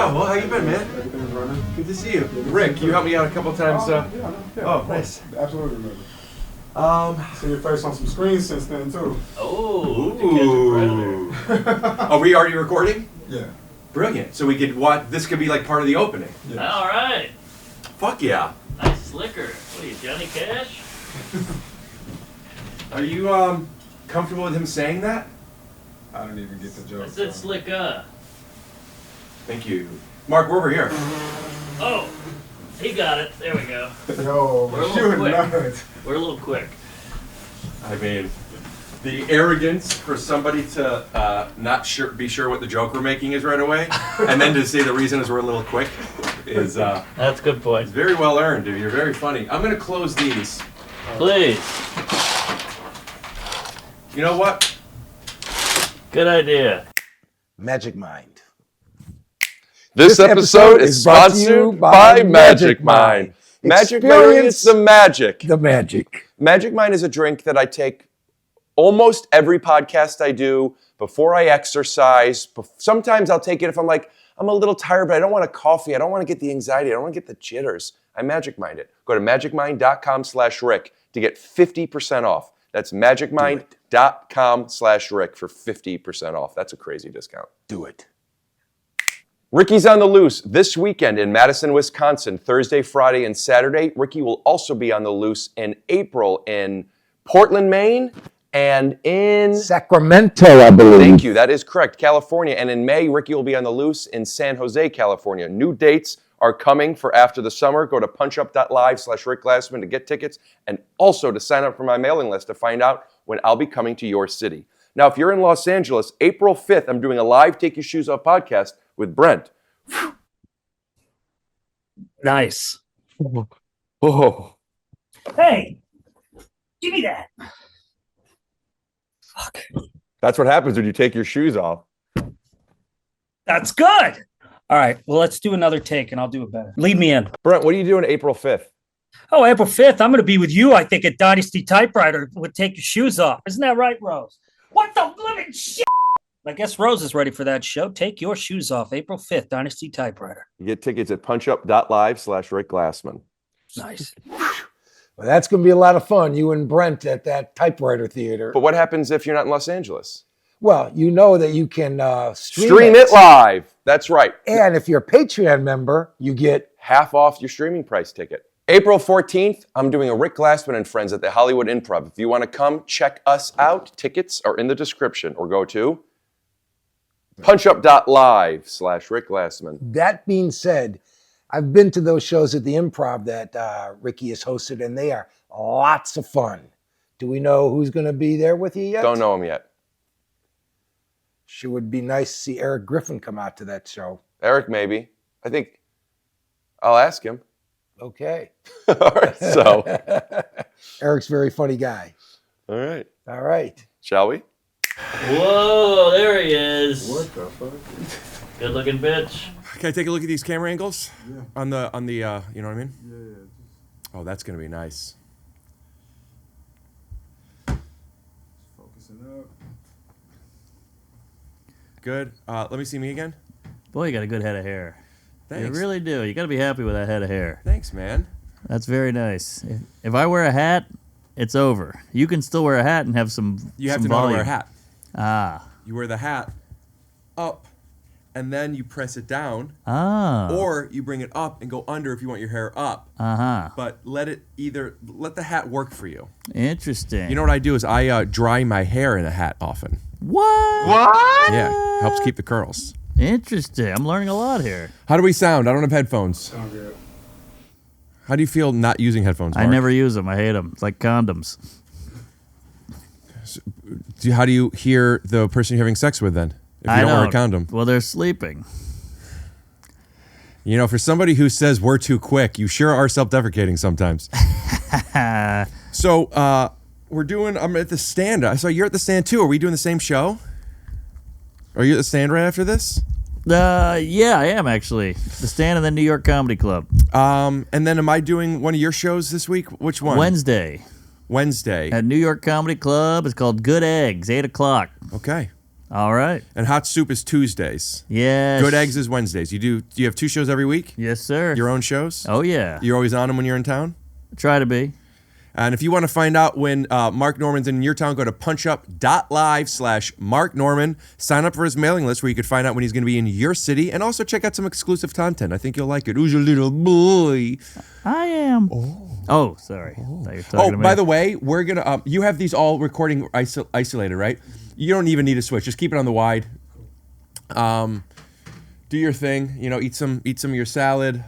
Well, how you been, man? Everything's running. Good to see you. Rick, you helped me out a couple times. Oh, nice. Absolutely remember. Seen your face on some screens since then too. Ooh. Are we already recording? Yeah. Brilliant. So we could watch. This could be like part of the opening. Yeah. All right. Fuck yeah. Nice slicker. What are you, Johnny Cash? Are you comfortable with him saying that? I don't even get the joke. I said slicker. Thank you. Mark, we're over here. Oh, he got it. There we go. Yo, We're a you little quick. nuts. We're a little quick. I mean, the arrogance for somebody to not be sure what the joke we're making is right away, and then to say the reason is we're a little quick is That's a good point. very well earned, dude. You're very funny. I'm gonna close these. Please. You know what? Good idea. Magic Mind. This episode is sponsored by Magic Mind. Magic Experience the magic. The magic. Magic Mind is a drink that I take almost every podcast I do, before I exercise. Sometimes I'll take it if I'm like, I'm a little tired, but I don't want a coffee. I don't want to get the anxiety. I don't want to get the jitters. I Magic Mind it. Go to magicmind.com/Rick to get 50% off. That's magicmind.com/Rick for 50% off. That's a crazy discount. Do it. Ricky's on the loose this weekend in Madison, Wisconsin, Thursday, Friday, and Saturday. Ricky will also be on the loose in April in Portland, Maine, and in Sacramento, I believe. Thank you. That is correct. California. And in May, Ricky will be on the loose in San Jose, California. New dates are coming for after the summer. Go to punchup.live/Rick Glassman to get tickets and also to sign up for my mailing list to find out when I'll be coming to your city. Now, if you're in Los Angeles, April 5th, I'm doing a live Take Your Shoes Off podcast with Brent. Nice. Oh. Hey, give me that. Fuck. That's what happens when you take your shoes off. That's good. All right. Well, let's do another take and I'll do it better. Lead me in. Brent, what are you doing April 5th? Oh, April 5th. I'm going to be with you, I think, at Dynasty Typewriter with Take Your Shoes Off. Isn't that right, Rose? What the living shit? I guess Rose is ready for that show. Take Your Shoes Off, April 5th, Dynasty Typewriter. You get tickets at punchup.live/Rick Glassman. Nice. Well, that's going to be a lot of fun. You and Brent at that typewriter theater. But what happens if you're not in Los Angeles? Well, you know that you can Stream it live. That's right. And if you're a Patreon member, you get half off your streaming price ticket. April 14th, I'm doing a Rick Glassman and Friends at the Hollywood Improv. If you want to come, check us out. Tickets are in the description or go to punchup.live/Rick Glassman. That being said, I've been to those shows at the Improv that Ricky has hosted, and they are lots of fun. Do we know who's going to be there with you yet? Don't know him yet. Sure would be nice to see Eric Griffin come out to that show. Eric, maybe. I think I'll ask him. Okay. All right, so. Eric's a very funny guy. All right. All right. Shall we? Whoa, there he is. What the fuck? Good looking bitch. Can I take a look at these camera angles? Yeah. On the you know what I mean? Yeah. Oh, that's gonna be nice. Focusing up. Good. Let me see me again. Boy, you got a good head of hair. Thanks. You really do. You got to be happy with that head of hair. Thanks, man. That's very nice. If I wear a hat, it's over. You can still wear a hat and have some You have some to know how to volume. wear a hat. Ah. You wear the hat up, and then you press it down, Oh. or you bring it up and go under if you want your hair up. Uh-huh. But let the hat work for you. Interesting. You know what I do is I dry my hair in a hat often. What? Yeah, helps keep the curls. Interesting. I'm learning a lot here. How do we sound? I don't have headphones. Sound good. How do you feel not using headphones, Mark? I never use them. I hate them. It's like condoms. How do you hear the person you're having sex with then? If you don't wear a condom. Well, they're sleeping. You know, for somebody who says we're too quick, you sure are self-deprecating sometimes. So, I'm at the stand. I saw you're at the stand too. Are we doing the same show? Are you at the stand right after this? Yeah, I am actually. The Stand in the New York Comedy Club. And then am I doing one of your shows this week? Which one? Wednesday Wednesday. at New York Comedy Club. It's called Good Eggs, 8 o'clock. Okay. All right. And Hot Soup is Tuesdays. Yes. Good Eggs is Wednesdays. Do you have 2 shows every week? Yes, sir. Your own shows? Oh, yeah. You're always on them when you're in town? Try to be. And if you want to find out when Mark Norman's in your town, go to punchup.live/Mark Norman. Sign up for his mailing list where you could find out when he's going to be in your city, and also check out some exclusive content. I think you'll like it. Who's your little boy? I am. Oh, sorry. Thought you were talking to me. By the way, we're going to, you have these all recording isolated, right? You don't even need a switch. Just keep it on the wide. Do your thing. You know, eat some of your salad.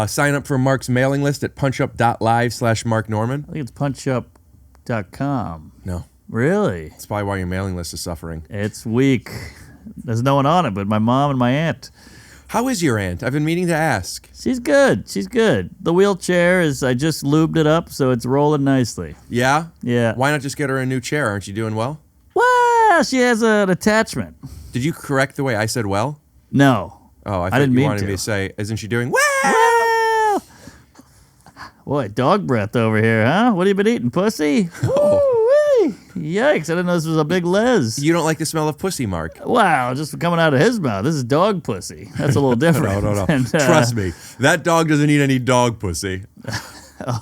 Sign up for Mark's mailing list at punchup.live/Mark Norman. I think it's punchup.com. No. Really? That's probably why your mailing list is suffering. It's weak. There's no one on it but my mom and my aunt. How is your aunt? I've been meaning to ask. She's good. She's good. The wheelchair I just lubed it up, so it's rolling nicely. Yeah? Yeah. Why not just get her a new chair? Aren't you doing well? Well, she has an attachment. Did you correct the way I said well? No. Oh, I thought didn't you mean wanted to. me to say, isn't she doing well? Well, boy, dog breath over here, huh? What have you been eating, pussy? Woo-wee. Yikes, I didn't know this was a big les. You don't like the smell of pussy, Mark. Wow, just coming out of his mouth. This is dog pussy. That's a little different. No. And, Trust me. That dog doesn't eat any dog pussy.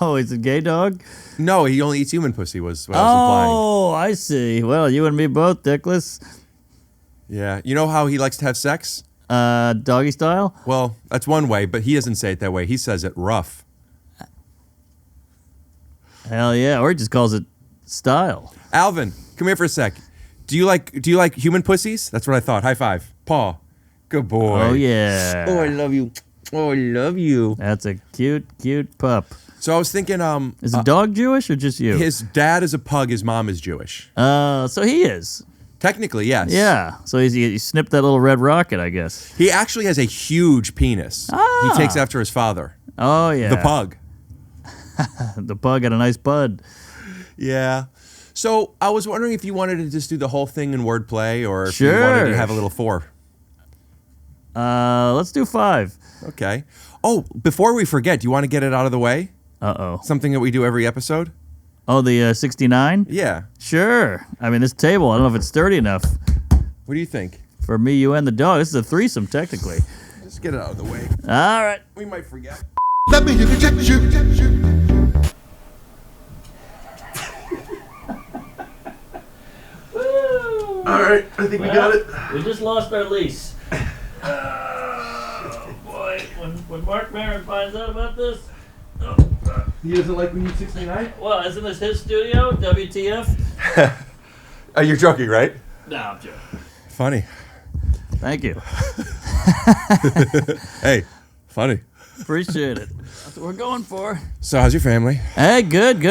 Oh, he's a gay dog? No, he only eats human pussy was what I was implying. Oh, I see. Well, you and me both, Dickless. Yeah. You know how he likes to have sex? Doggy style? Well, that's one way, but he doesn't say it that way. He says it rough. Hell yeah, or he just calls it style. Alvin, come here for a sec. Do you like human pussies? That's what I thought. High five. Paw. Good boy. Oh, yeah. Oh, I love you. Oh, I love you. That's a cute, cute pup. So I was thinking, Is the dog Jewish or just you? his dad is a pug, his mom is Jewish. So he is. Technically, yes. Yeah. So he snipped that little red rocket, I guess. He actually has a huge penis. Ah. He takes after his father, Oh, yeah. the pug. The pug had a nice bud. Yeah. So I was wondering if you wanted to just do the whole thing in wordplay, or if you Sure. wanted to have a little 4. Let's do 5. Okay. Oh, before we forget, do you want to get it out of the way? Uh-oh. Something that we do every episode? Oh, the 69? Yeah. Sure. I mean, this table, I don't know if it's sturdy enough What do you think? for me, you, and the dog. This is a threesome, technically. Just get it out of the way. All right. We might forget. Let me check you. Woo! All right. I think we got it. We just lost our lease. Oh, boy. When Mark Maron finds out about this... He doesn't like when you 69? Well, isn't this his studio? WTF? You're joking, right? No, I'm joking. Funny. Thank you. Hey, funny. Appreciate it. That's what we're going for. So how's your family? Hey, good.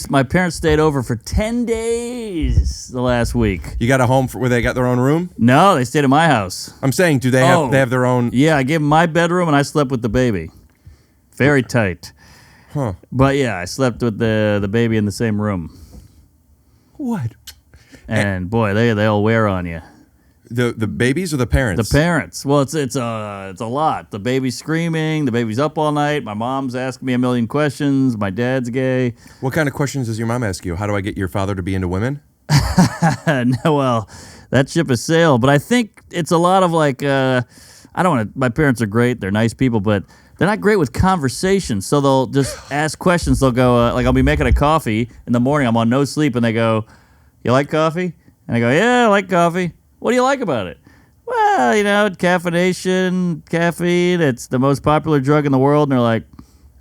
My parents stayed over for 10 days the last week. You got a home where they got their own room? No, they stayed at my house. I'm saying, do they Oh. have their own? Yeah, I gave them my bedroom and I slept with the baby. Very tight. Huh. But yeah, I slept with the baby in the same room. What? And boy, they all wear on you. The babies or the parents? The parents. Well, it's a lot. The baby's screaming. The baby's up all night. My mom's asking me a million questions. My dad's gay. What kind of questions does your mom ask you? How do I get your father to be into women? No, well, that ship has sailed. But I think it's a lot of like, I don't want to. My parents are great. They're nice people, but they're not great with conversation. So they'll just ask questions. They'll go like, I'll be making a coffee in the morning. I'm on no sleep, and they go, "You like coffee?" And I go, "Yeah, I like coffee." "What do you like about it?" well, caffeination, caffeine, it's the most popular drug in the world. And they're like,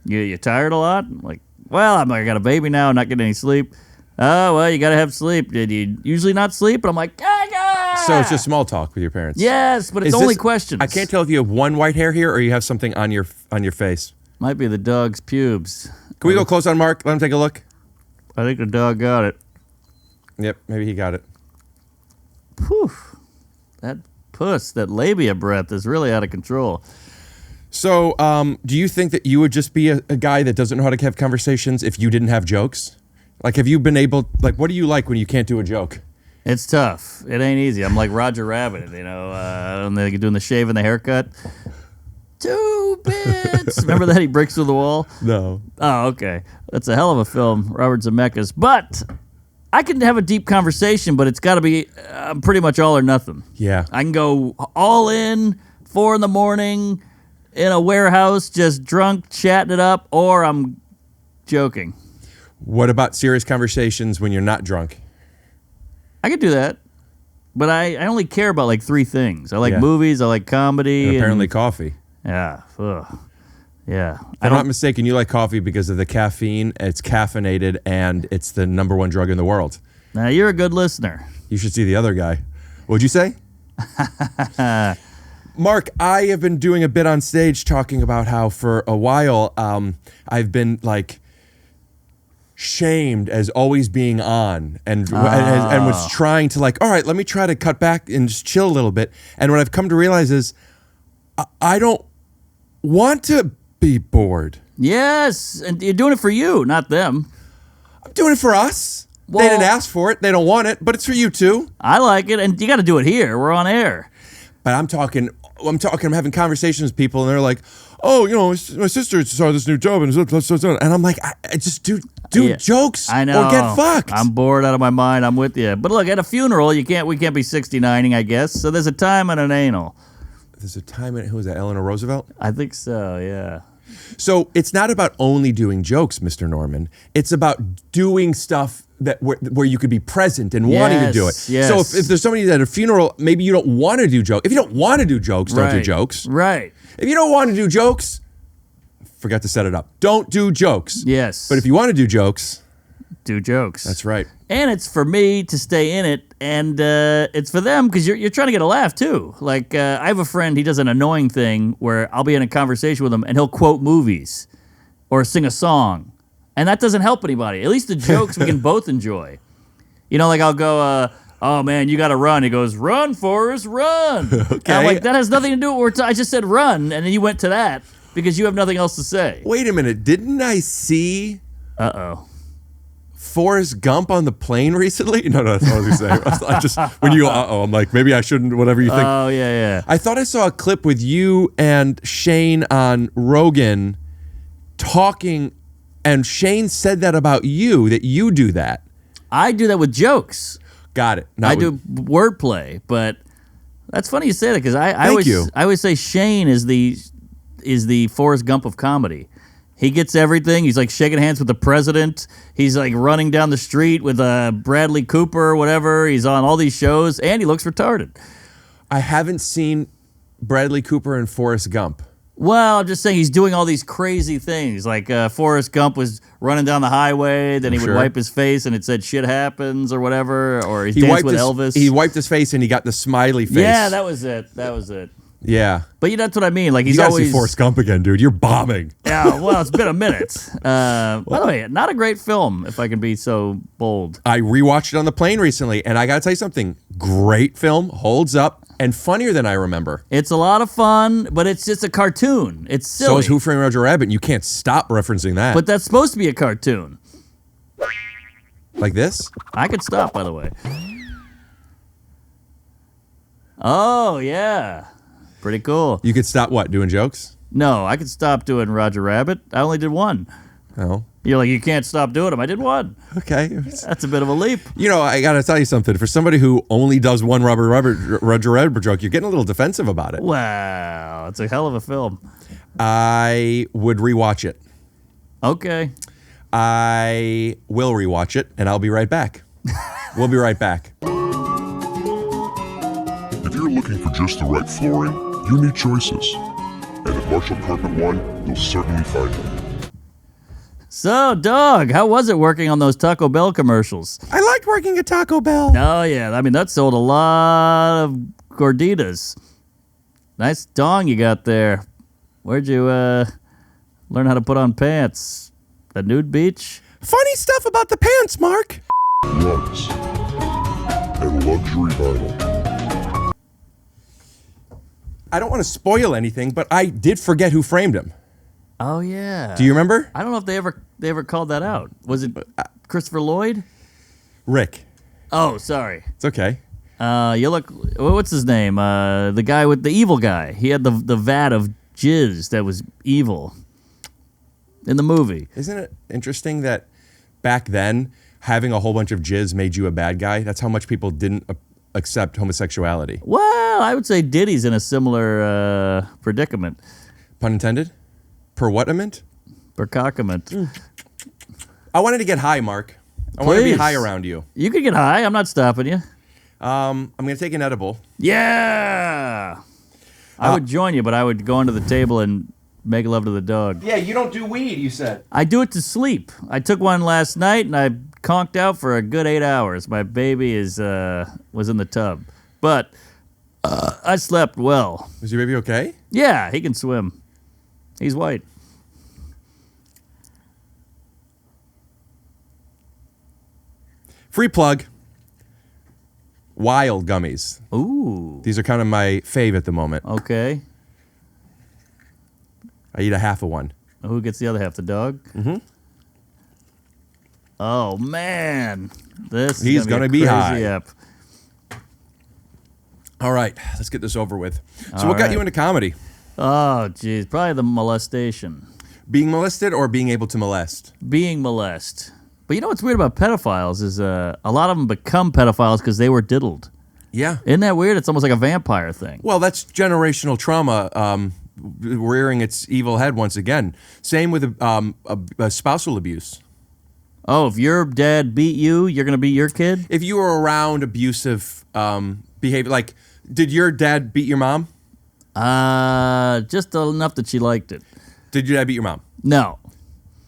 you tired a lot? I'm like, well, I got a baby now, not getting any sleep. Oh, well, you got to have sleep. Did you usually not sleep? And I'm like, So it's just small talk with your parents. yes, but it's Is only this- questions. I can't tell if you have one white hair here or you have something on your face. Might be the dog's pubes. Can we go close on Mark? Let him take a look. I think the dog got it. Yep, maybe he got it. Whew. That that labia breath is really out of control. So, do you think that you would just be a guy that doesn't know how to have conversations if you didn't have jokes? Like, have you been able, like, what do you like when you can't do a joke? It's tough. It ain't easy. I'm like Roger Rabbit, and they're doing the shave and the haircut. 2 bits. Remember that he breaks through the wall? No. Oh, okay. That's a hell of a film, Robert Zemeckis. But I can have a deep conversation, but it's got to be pretty much all or nothing. Yeah. I can go all in, 4 a.m, in a warehouse, just drunk, chatting it up, or I'm joking. What about serious conversations when you're not drunk? I could do that. But I only care about like 3 things. I like Yeah. movies, I like comedy. And apparently coffee. Yeah. Ugh. Yeah. If I'm not mistaken, you like coffee because of the caffeine. It's caffeinated, and it's the #1 drug in the world. Now, you're a good listener. You should see the other guy. What'd you say? Mark, I have been doing a bit on stage talking about how for a while I've been like shamed as always being on and was trying to like, all right, let me try to cut back and just chill a little bit. And what I've come to realize is I don't want to be bored. Yes. And you're doing it for you, not them. I'm doing it for us. Well- They didn't ask for it. They don't want it, but it's for you too. I like it. And you got to do it here. We're on air. But I'm having conversations with people, and they're like, "Oh, my sister saw this new job, and I'm like, I just do Yeah, jokes, I know. or get fucked." I'm bored out of my mind. I'm with you. But look, at a funeral, we can't be 69ing, I guess. So there's a time and an anal. There's a time in who was that? Eleanor Roosevelt. I think so. Yeah. So it's not about only doing jokes, Mr. Norman. It's about doing stuff where you could be present and wanting to do it. Yes. So if there's somebody at a funeral, maybe you don't want to do jokes. If you don't want to do jokes, don't do Right. jokes. Right. If you don't want to do jokes, forgot to set it up. Don't do jokes. Yes. But if you want to do jokes, do jokes. that's right. And it's for me to stay in it, and it's for them because you're trying to get a laugh too. Like I have a friend, he does an annoying thing where I'll be in a conversation with him, and he'll quote movies or sing a song, and that doesn't help anybody. At least the jokes we can both enjoy. Like I'll go, "Oh man, you got to run." He goes, "Run, Forrest, run." Okay. I'm like, that has nothing to do with I just said run, and then you went to that because you have nothing else to say. Wait a minute. Didn't I see Forrest Gump on the plane recently? No, that's what I was going to say. I just, when you go, I'm like, maybe I shouldn't, whatever you think. Oh, yeah. I thought I saw a clip with you and Shane on Rogan talking, and Shane said that about you, that you do that. I do that with jokes. Got it. I do wordplay, but that's funny you say that because I Thank you. always say Shane is the Forrest Gump of comedy. He gets everything. He's like shaking hands with the president. He's like running down the street with Bradley Cooper or whatever. He's on all these shows, and he looks retarded. I haven't seen Bradley Cooper and Forrest Gump. Well, I'm just saying he's doing all these crazy things. Like Forrest Gump was running down the highway, then he would Sure. wipe his face and it said "shit happens" or whatever, or he danced with Elvis. He wiped his face, and he got the smiley face. Yeah, that was it. Yeah. But that's what I mean. Like You he's gotta always see Forrest Gump again, dude. You're bombing. Yeah, well, it's been a minute. By the way, not a great film, if I can be so bold. I rewatched it on the plane recently, and I gotta tell you something. Great film, holds up, and funnier than I remember. It's a lot of fun, but it's just a cartoon. It's silly. So is Who Framed Roger Rabbit, and you can't stop referencing that. But that's supposed to be a cartoon. Like this? I could stop, by the way. Oh, yeah. Pretty cool. You could stop what? Doing jokes? No, I could stop doing Roger Rabbit. I only did one. Oh. You're like, you can't stop doing them. I did one. Okay. That's a bit of a leap. I gotta tell you something. For somebody who only does one Roger Rabbit joke, you're getting a little defensive about it. Wow. It's a hell of a film. I would rewatch it. Okay. I will rewatch it, and I'll be right back. We'll be right back. If you're you're looking for just the right flooring, you need choices. And at Marshall Carpet One, you'll certainly find them. So, dog, how was it working on those Taco Bell commercials? I liked working at Taco Bell. Oh, yeah. I mean, that sold a lot of gorditas. Nice dong you got there. Where'd you learn how to put on pants? The nude beach? Funny stuff about the pants, Mark. Rugs. And luxury vinyl. I don't want to spoil anything, but I did forget who framed him. Oh, yeah. Do you remember? I don't know if they ever called that out. Was it Christopher Lloyd? Rick. Oh, sorry. It's okay. You look. What's his name? The guy with the evil guy. He had the vat of jizz that was evil in the movie. Isn't it interesting that back then having a whole bunch of jizz made you a bad guy? That's how much people didn't accept homosexuality. Well, I would say Diddy's in a similar predicament. Pun intended? Per whatament? Predicament. I wanted to get high, Mark. I want to be Please. high around you. You could get high. I'm not stopping you. I'm going to take an edible. Yeah. I would join you, but I would go under the table and make love to the dog. Yeah, you don't do weed, you said. I do it to sleep. I took one last night and I conked out for a good 8 hours. My baby was in the tub, but I slept well. Is your baby okay? Yeah, he can swim. He's white. Free plug. Wild gummies. Ooh. These are kind of my fave at the moment. Okay. I eat a half of one. Who gets the other half? The dog? Mm-hmm. Oh, man. He's gonna be a crazy high. app. All right, let's get this over with. So All what got right. you into comedy? Oh, geez. Probably the molestation. Being molested or being able to molest? Being molested. But you know what's weird about pedophiles is a lot of them become pedophiles because they were diddled. Yeah. Isn't that weird? It's almost like a vampire thing. Well, that's generational trauma rearing its evil head once again. Same with a spousal abuse. Oh, if your dad beat you, you're going to beat your kid? If you were around abusive behavior, like, did your dad beat your mom? Just enough that she liked it. Did your dad beat your mom? No,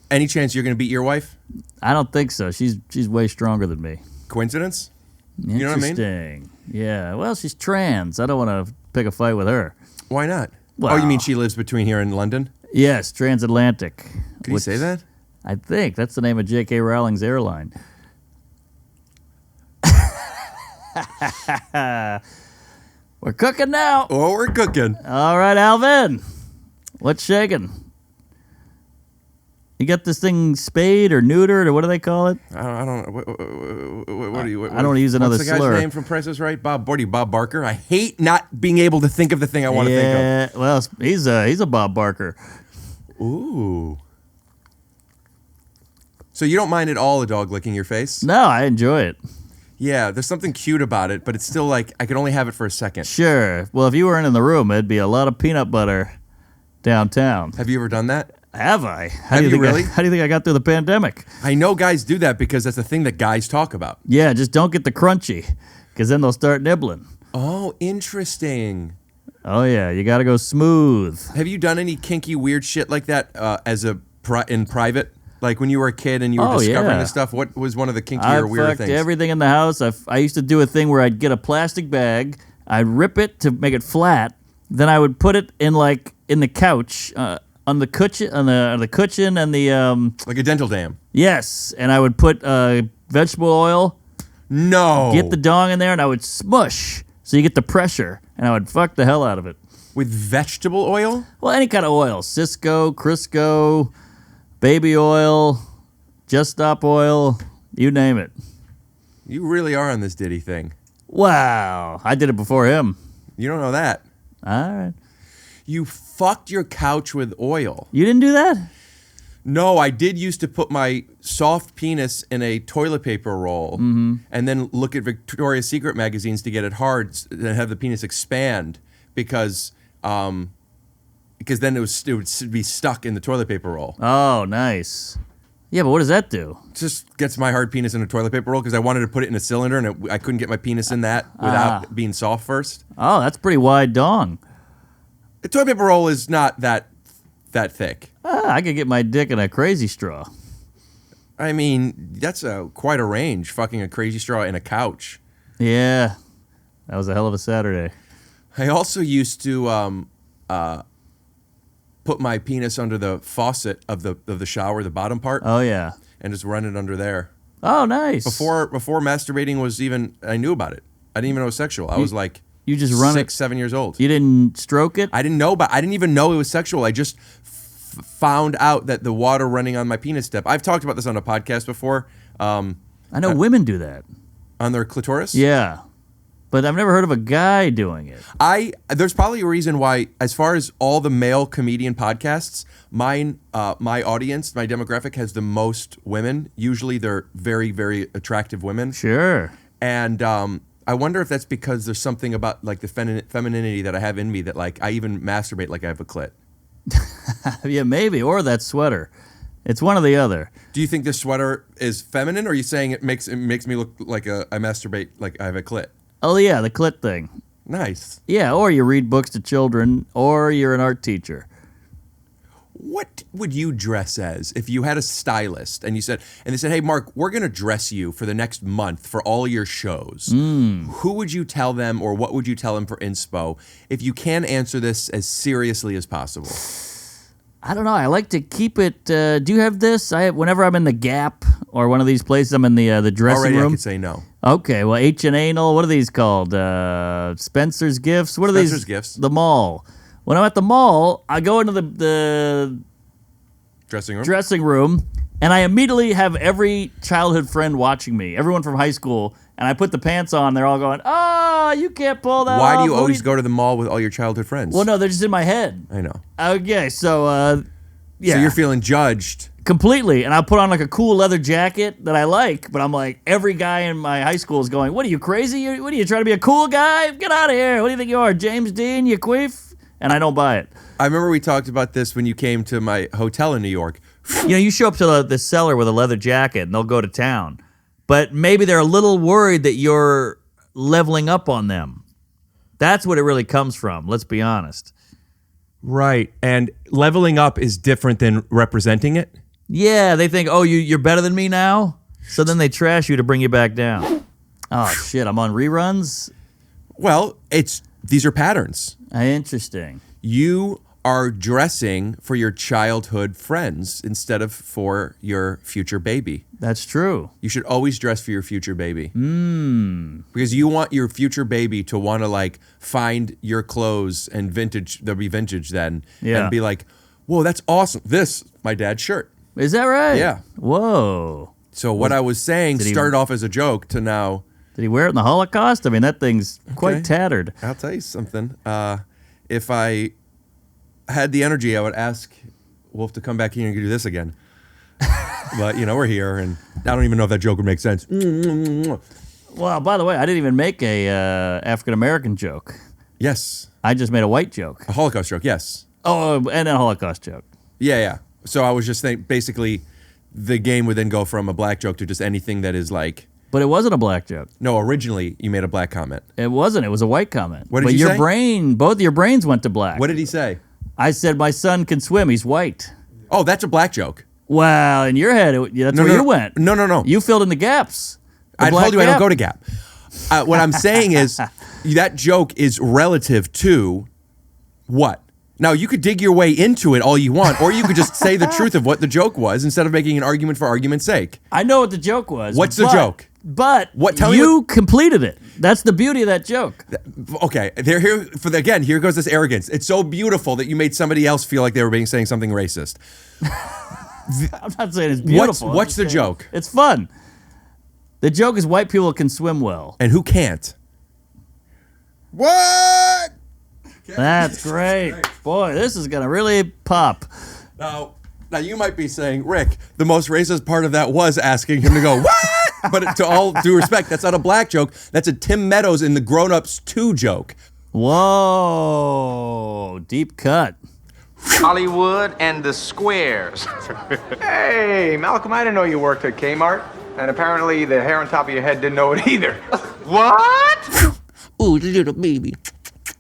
Any chance you're going to beat your wife? I don't think so. She's way stronger than me. Coincidence? You know what I mean? Interesting. Yeah. Well, she's trans. I don't want to pick a fight with her. Why not? Well- Oh, you mean she lives between here and London? Yes, transatlantic. Can you say that? I think that's the name of J.K. Rowling's airline. We're cooking now. Oh, we're cooking. All right, Alvin. What's shaking? You got this thing spayed or neutered or what do they call it? I don't know. What do you? I don't wanna use another what's the slur. guy's name from Price is Right? Bob Barker. I hate not being able to think of the thing I want to think Yeah, well, he's a Bob Barker. of. Ooh. So you don't mind at all a dog licking your face? No, I enjoy it. Yeah, there's something cute about it, but it's still like I could only have it for a second. Sure. Well, if you weren't in the room, it'd be a lot of peanut butter downtown. Have you ever done that? Have I? How Have do you think really? how do you think I got through the pandemic? I know guys do that because that's the thing that guys talk about. Yeah, just don't get the crunchy, because then they'll start nibbling. Oh, interesting. Oh yeah, you got to go smooth. Have you done any kinky weird shit like that in private? Like when you were a kid and you were Oh, discovering yeah. this stuff, what was one of the I kinkier, weirder fucked things? everything in the house. I used to do a thing where I'd get a plastic bag, I'd rip it to make it flat, then I would put it in the couch on the cushion and the Like a dental dam. yes, and I would put vegetable oil, No. get the dong in there, and I would smush so you get the pressure, and I would fuck the hell out of it. With vegetable oil? Well, any kind of oil, Cisco, Crisco, baby oil, Just Stop oil, you name it. You really are on this Diddy thing. Wow, I did it before him. You don't know that. All right. You fucked your couch with oil. You didn't do that? No, I did used to put my soft penis in a toilet paper roll and then look at Victoria's Secret magazines to get it hard and have the penis expand because then it would be stuck in the toilet paper roll. Oh, nice. Yeah, but what does that do? Just gets my hard penis in a toilet paper roll because I wanted to put it in a cylinder and I couldn't get my penis in that without being soft first. Oh, that's pretty wide dong. The toilet paper roll is not that thick. I could get my dick in a crazy straw. I mean, that's quite a range, fucking a crazy straw in a couch. Yeah, that was a hell of a Saturday. I also used to put my penis under the faucet of the shower, the bottom part, Oh yeah. and just run it under there. Oh, nice. Before masturbating was even, I knew about it. I didn't even know it was sexual. I was like, you just run 7 years old. You didn't stroke it? I didn't know, but I didn't even know it was sexual. I just found out that the water running on my penis tip. I've talked about this on a podcast before. I know women do that. On their clitoris. Yeah, but I've never heard of a guy doing it. There's probably a reason why, as far as all the male comedian podcasts, my audience, my demographic has the most women. Usually, they're very, very attractive women. Sure. And I wonder if that's because there's something about like the femininity that I have in me that like I even masturbate like I have a clit. Yeah, maybe. Or that sweater. It's one or the other. Do you think this sweater is feminine, or are you saying it makes me look like I masturbate like I have a clit? Oh, yeah, the clit thing. Nice. Yeah, or you read books to children, or you're an art teacher. What would you dress as if you had a stylist and they said, hey, Mark, we're going to dress you for the next month for all your shows. Who would you tell them, or what would you tell them for inspo, if you can answer this as seriously as possible? I don't know. I like to keep it. Do you have this? Whenever I'm in the Gap or one of these places, I'm in the dressing Already room. I could say no. Okay, well, H and Anal. What are these called? Spencer's Gifts. What are these? Spencer's Gifts. The mall. When I'm at the mall, I go into the Dressing room. and I immediately have every childhood friend watching me. Everyone from high school. And I put the pants on. They're all going, "Oh, you can't pull that off." Why do you always go to the mall with all your childhood friends? Well, no, they're just in my head. I know. Okay, so yeah. So you're feeling judged. Completely, and I'll put on like a cool leather jacket that I like, but I'm like, every guy in my high school is going, "What are you, crazy? What are you, trying to be a cool guy? Get out of here. What do you think you are, James Dean, you queef?" And I don't buy it. I remember we talked about this when you came to my hotel in New York. You know, you show up to the cellar with a leather jacket, and they'll go to town. But maybe they're a little worried that you're leveling up on them. That's what it really comes from, let's be honest. Right, and leveling up is different than representing it? Yeah, they think, "Oh, you're better than me now?" So then they trash you to bring you back down. Oh, shit, I'm on reruns? Well, these are patterns. Interesting. You are dressing for your childhood friends instead of for your future baby. That's true. You should always dress for your future baby. Because you want your future baby to want to like find your clothes and there'll be vintage then. Yeah. And be like, "Whoa, that's awesome. This, my dad's shirt." Is that right? Yeah. Whoa. So what I was saying Did he- started off as a joke to now. Did he wear it in the Holocaust? I mean, that thing's Okay. quite tattered. I'll tell you something. If I had the energy, I would ask Wolf to come back here and do this again. But, we're here, and I don't even know if that joke would make sense. Well, by the way, I didn't even make a African-American joke. Yes. I just made a white joke. A Holocaust joke, yes. Oh, and a Holocaust joke. Yeah. So I was just saying, basically, the game would then go from a black joke to just anything that is like... But it wasn't a black joke. No, originally, you made a black comment. It wasn't. It was a white comment. What did but you your say? both of your brains went to black. What did he say? I said, "My son can swim. He's white." Oh, that's a black joke. Well, in your head, that's where you went. No. You filled in the gaps. The I black told you I gap. don't go to Gap. What I'm saying is that joke is relative to what? Now, you could dig your way into it all you want, or you could just say the truth of what the joke was instead of making an argument for argument's sake. I know what the joke was. What's the joke? But Tell me you completed it. That's the beauty of that joke. Okay, here goes this arrogance. It's so beautiful that you made somebody else feel like they were saying something racist. I'm not saying it's beautiful. What's the joke? It's fun. The joke is white people can swim well. And who can't? What? That's great. Boy, this is going to really pop. Now you might be saying, Rick, the most racist part of that was asking him to go, what? But to all due respect, that's not a black joke. That's a Tim Meadows in the Grown Ups 2 joke. Whoa. Deep cut. Hollywood and the squares. Hey, Malcolm, I didn't know you worked at Kmart. And apparently the hair on top of your head didn't know it either. What? Ooh, the little baby.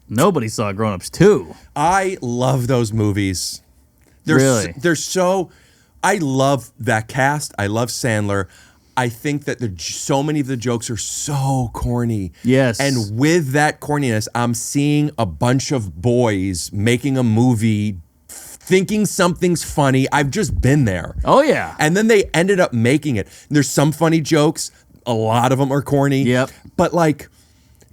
Nobody saw Grown Ups 2. I love those movies. Really? They're so. I love that cast. I love Sandler. I think that so many of the jokes are so corny. Yes. And with that corniness, I'm seeing a bunch of boys making a movie thinking something's funny. I've just been there. Oh, yeah. And then they ended up making it. There's some funny jokes. A lot of them are corny. Yep. But like,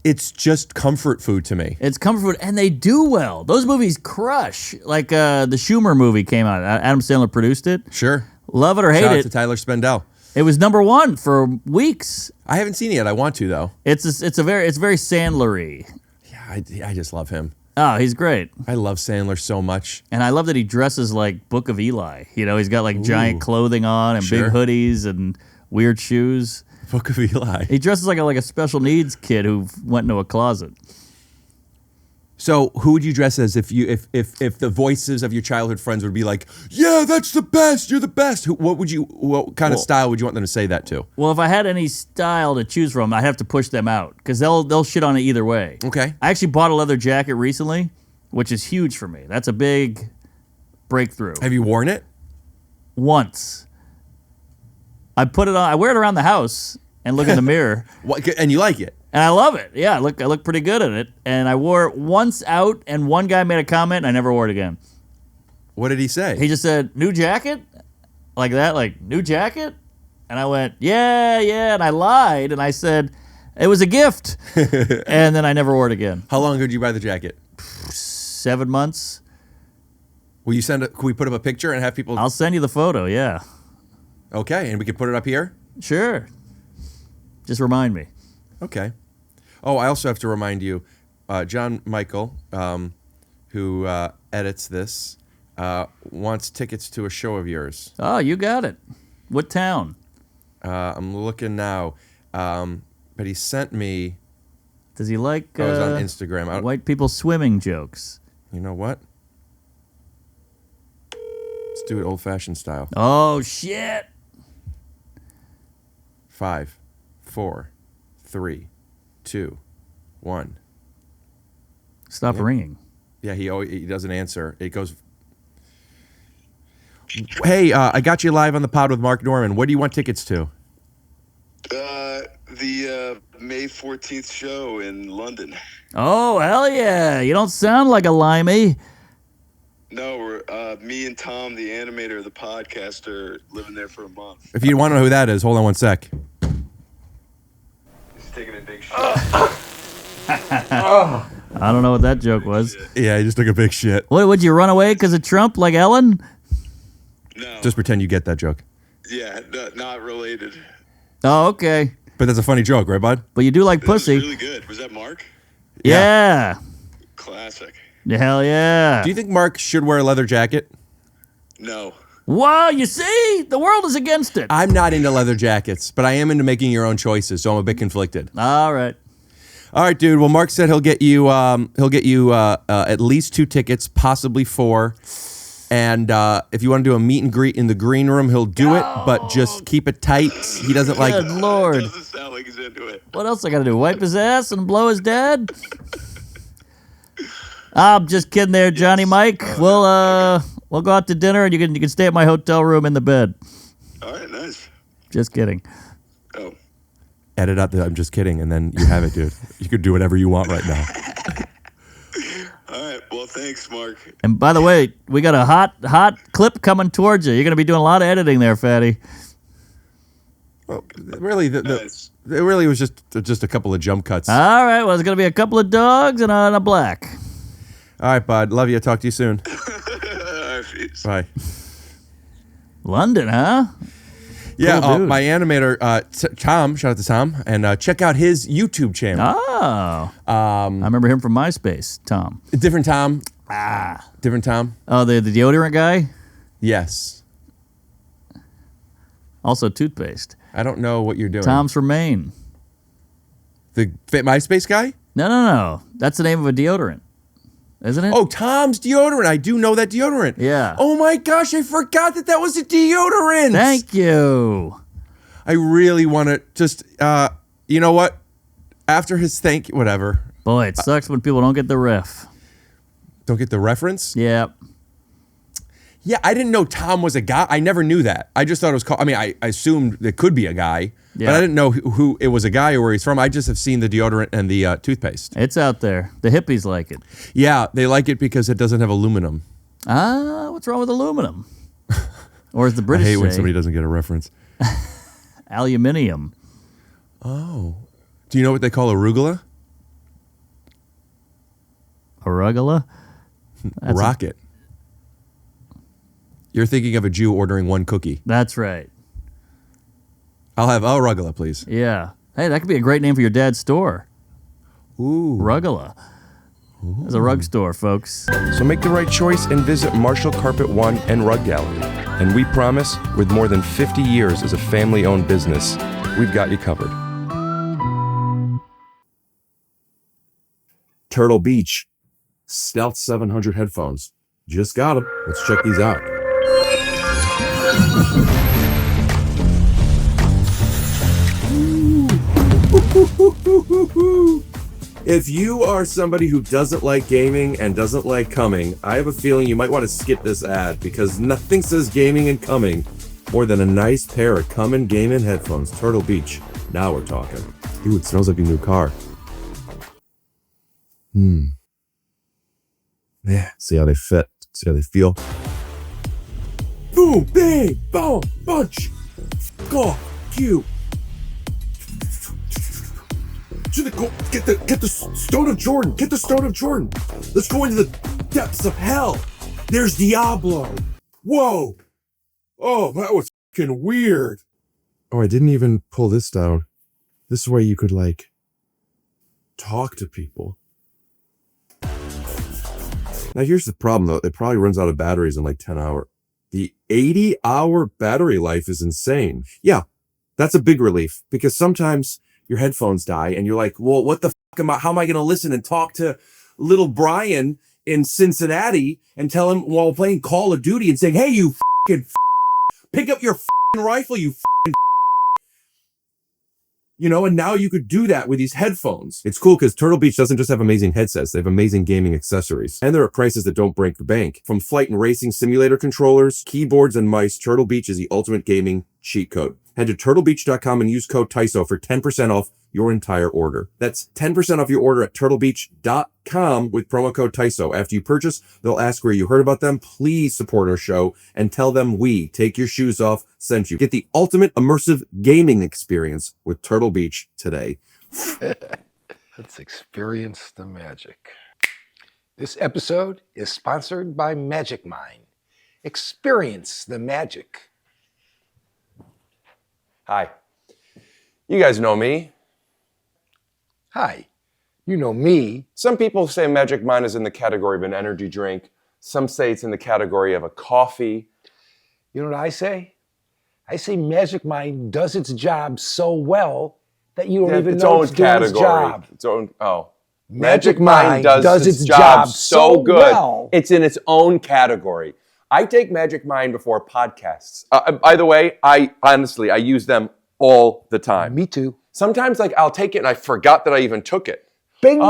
it's just comfort food to me. It's comfort food, and they do well. Those movies crush. Like the Schumer movie came out. Adam Sandler produced it. Sure. Love it or hate Shout out it. to Tyler Spendell. It was #1 for weeks. I haven't seen it yet. I want to though. It's very Sandler-y. Yeah, I just love him. Oh, he's great. I love Sandler so much. And I love that he dresses like Book of Eli. You know, he's got like giant clothing on and Sure. big hoodies and weird shoes. Book of Eli. He dresses like a special needs kid who went into a closet. So who would you dress as if the voices of your childhood friends would be like, yeah, that's the best, you're the best? What kind of style would you want them to say that to? Well, if I had any style to choose from, I'd have to push them out because they'll shit on it either way. Okay. I actually bought a leather jacket recently, which is huge for me. That's a big breakthrough. Have you worn it? Once. I put it on. I wear it around the house and look in the mirror. What, and you like it? And I love it. Yeah, I look pretty good at it. And I wore it once out, and one guy made a comment, and I never wore it again. What did he say? He just said, "New jacket?" Like that, like, "New jacket?" And I went, yeah, and I lied, and I said, it was a gift. And then I never wore it again. How long ago did you buy the jacket? 7 months. Will you can we put up a picture and have people? I'll send you the photo, yeah. Okay, and we can put it up here? Sure. Just remind me. Okay. Oh, I also have to remind you, JonMichael, who edits this, wants tickets to a show of yours. Oh, you got it. What town? I'm looking now, but he sent me. Does he like Oh, it's on Instagram. white people swimming jokes? You know what? Let's do it old-fashioned style. Oh, shit. 5, 4, 3, 2, 1. Stop ringing. Yeah, he doesn't answer. It goes. Hey, I got you live on the pod with Mark Norman. What do you want tickets to? The May 14th show in London. Oh, hell yeah. You don't sound like a limey. No, we're me and Tom, the animator of the podcast, are living there for a month. If you want to know who that is, hold on one sec. He's taking a big shit. I don't know what that joke was. Yeah, he just took a big shit. What, would you run away because of Trump like Ellen? No. Just pretend you get that joke. Yeah, not related. Oh, okay. But that's a funny joke, right, bud? But you do like That was pussy. really good. Was that Mark? Yeah. Classic. Hell yeah. Do you think Mark should wear a leather jacket? No. Wow, you see? The world is against it. I'm not into leather jackets, but I am into making your own choices, so I'm a bit conflicted. All right. All right, dude. Well, Mark said he'll get you at least 2 tickets, possibly 4. And if you want to do a meet and greet in the green room, he'll do it, but just keep it tight. He doesn't like. Good Lord. Doesn't sound like he's into it. What else I got to do? Wipe his ass and blow his dad? I'm just kidding there, Johnny Mike. We'll go out to dinner and you can stay at my hotel room in the bed. All right, nice. Just kidding. Oh. Edit out the I'm just kidding, and then you have it, dude. You could do whatever you want right now. All right. Well, thanks, Mark. And by the way, we got a hot clip coming towards you. You're going to be doing a lot of editing there, Fatty. Well, really, Nice. it really was just a couple of jump cuts. All right. Well, there's going to be a couple of dogs and a black. All right, bud. Love you. Talk to you soon. All right, peace. Bye. London, huh? Yeah, Cool dude. my animator, Tom, shout out to Tom, and check out his YouTube channel. Oh. I remember him from MySpace, Tom. Different Tom. Ah. Different Tom. Oh, the deodorant guy? Yes. Also toothpaste. I don't know what you're doing. Tom's from Maine. The MySpace guy? No. That's the name of a deodorant. isn't it? Oh, Tom's deodorant. I do know that deodorant. Yeah. Oh my gosh, I forgot that was a deodorant. Thank you. I really want to just, you know what? After his thank you, whatever. Boy, it sucks when people don't get the riff. Don't get the reference? Yeah. Yeah, I didn't know Tom was a guy. I never knew that. I just thought it was called, I mean, I assumed it could be a guy, but I didn't know who it was a guy or where he's from. I just have seen the deodorant and the toothpaste. It's out there. The hippies like it. Yeah, they like it because it doesn't have aluminum. What's wrong with aluminum? Or as the British I hate when say, somebody doesn't get a reference. aluminium. Oh. Do you know what they call arugula? Arugula? A rocket. You're thinking of a Jew ordering one cookie. That's right. I'll have arugula, please. Yeah. Hey, that could be a great name for your dad's store. Ooh. Rugula. It's a rug store, folks. So make the right choice and visit Marshall Carpet One and Rug Gallery. And we promise, with more than 50 years as a family-owned business, we've got you covered. Turtle Beach. Stealth 700 headphones. Just got them. Let's check these out. If you are somebody who doesn't like gaming and doesn't like coming, I have a feeling you might want to skip this ad because nothing says gaming and coming more than a nice pair of Come Gaming headphones. Turtle Beach. Now we're talking. Ooh, it smells like a new car. Yeah, see how they fit. See how they feel. Boom, bang, boom, bunch. Go, cue. Get the Stone of Jordan. Get the Stone of Jordan. Let's go into the depths of hell. There's Diablo. Whoa. Oh, that was fucking weird. Oh, I didn't even pull this down. This way you could, like, talk to people. Now, here's the problem, though. It probably runs out of batteries in like 10 hours. The 80-hour battery life is insane. Yeah, that's a big relief because sometimes your headphones die and you're like, well, what the fuck how am I going to listen and talk to little Brian in Cincinnati and tell him while playing Call of Duty and saying, hey, you fucking pick up your fucking rifle, you fucking. You know, and now you could do that with these headphones. It's cool because Turtle Beach doesn't just have amazing headsets, they have amazing gaming accessories. And there are prices that don't break the bank. From flight and racing simulator controllers, keyboards, and mice, Turtle Beach is the ultimate gaming cheat code. Head to turtlebeach.com and use code TYSO for 10% off your entire order. That's 10% off your order at turtlebeach.com with promo code TYSO. After you purchase, they'll ask where you heard about them. Please support our show and tell them we, Take Your Shoes Off, sent you. Get the ultimate immersive gaming experience with Turtle Beach today. Let's experience the magic. This episode is sponsored by Magic Mind. Experience the magic. Hi. You guys know me. Hi. You know me. Some people say Magic Mind is in the category of an energy drink. Some say it's in the category of a coffee. You know what I say? I say Magic Mind does its job so well that you don't even know it's doing its job. Its own, Magic Mind does its job so good. Well. It's in its own category. I take Magic Mind before podcasts. By the way, I use them all the time. Me too. Sometimes, like, I'll take it and I forgot that I even took it. Bingo!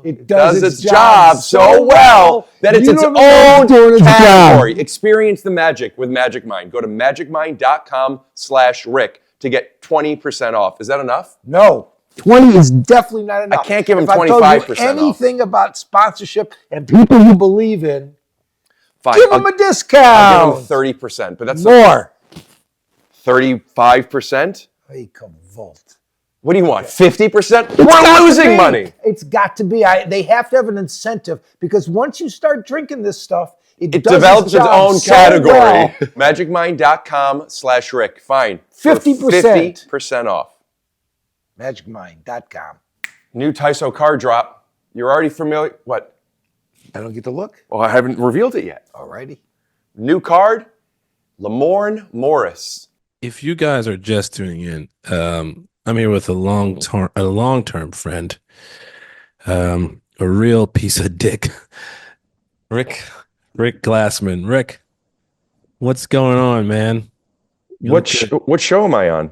It does its job so well that it's its own category. Experience the magic with Magic Mind. Go to magicmind.com/Rick to get 20% off. Is that enough? No. 20 is definitely not enough. I can't give him 25% off. If I told you anything about sponsorship and people you believe in, fine. Give them a discount. I'll give them 30%, but that's more. 35%? Hey, come Volt. What do you want? 50%? We're losing money. It's got to be. They have to have an incentive because once you start drinking this stuff, it develops its own category. Well. Magicmind.com/Rick. Fine. 50%. 50% off. Magicmind.com. New TYSO card drop. You're already familiar. What? I don't get to look? Well, I haven't revealed it yet. Alrighty. New card, Lamorne Morris. If you guys are just tuning in, I'm here with a long-term friend, a real piece of dick, Rick Glassman. Rick, what's going on, man? What show am I on?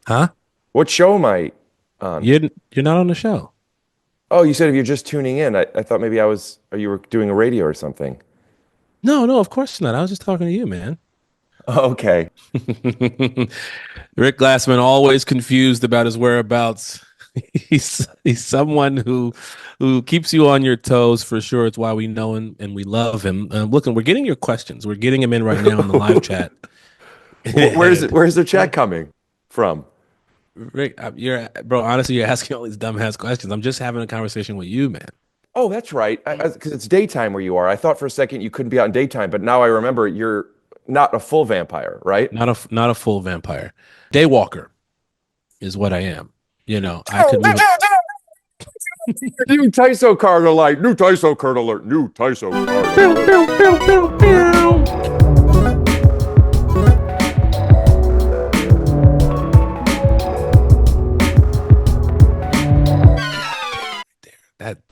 Huh? What show am I on? You're not on the show. Oh, you said if you're just tuning in. I thought maybe or you were doing a radio or something. No, of course not. I was just talking to you, man. Okay. Rick Glassman, always confused about his whereabouts. He's someone who keeps you on your toes for sure. It's why we know him and we love him. Look, we're getting your questions. We're getting them in right now in the live chat. Where's the chat coming from? Rick, bro. Honestly, you're asking all these dumbass questions. I'm just having a conversation with you, man. Oh, that's right. Because it's daytime where you are. I thought for a second you couldn't be out in daytime, but now I remember you're not a full vampire, right? Not a full vampire. Daywalker is what I am. You know, I could move. New TYSO card alert. New TYSO card alert. New TYSO card alert.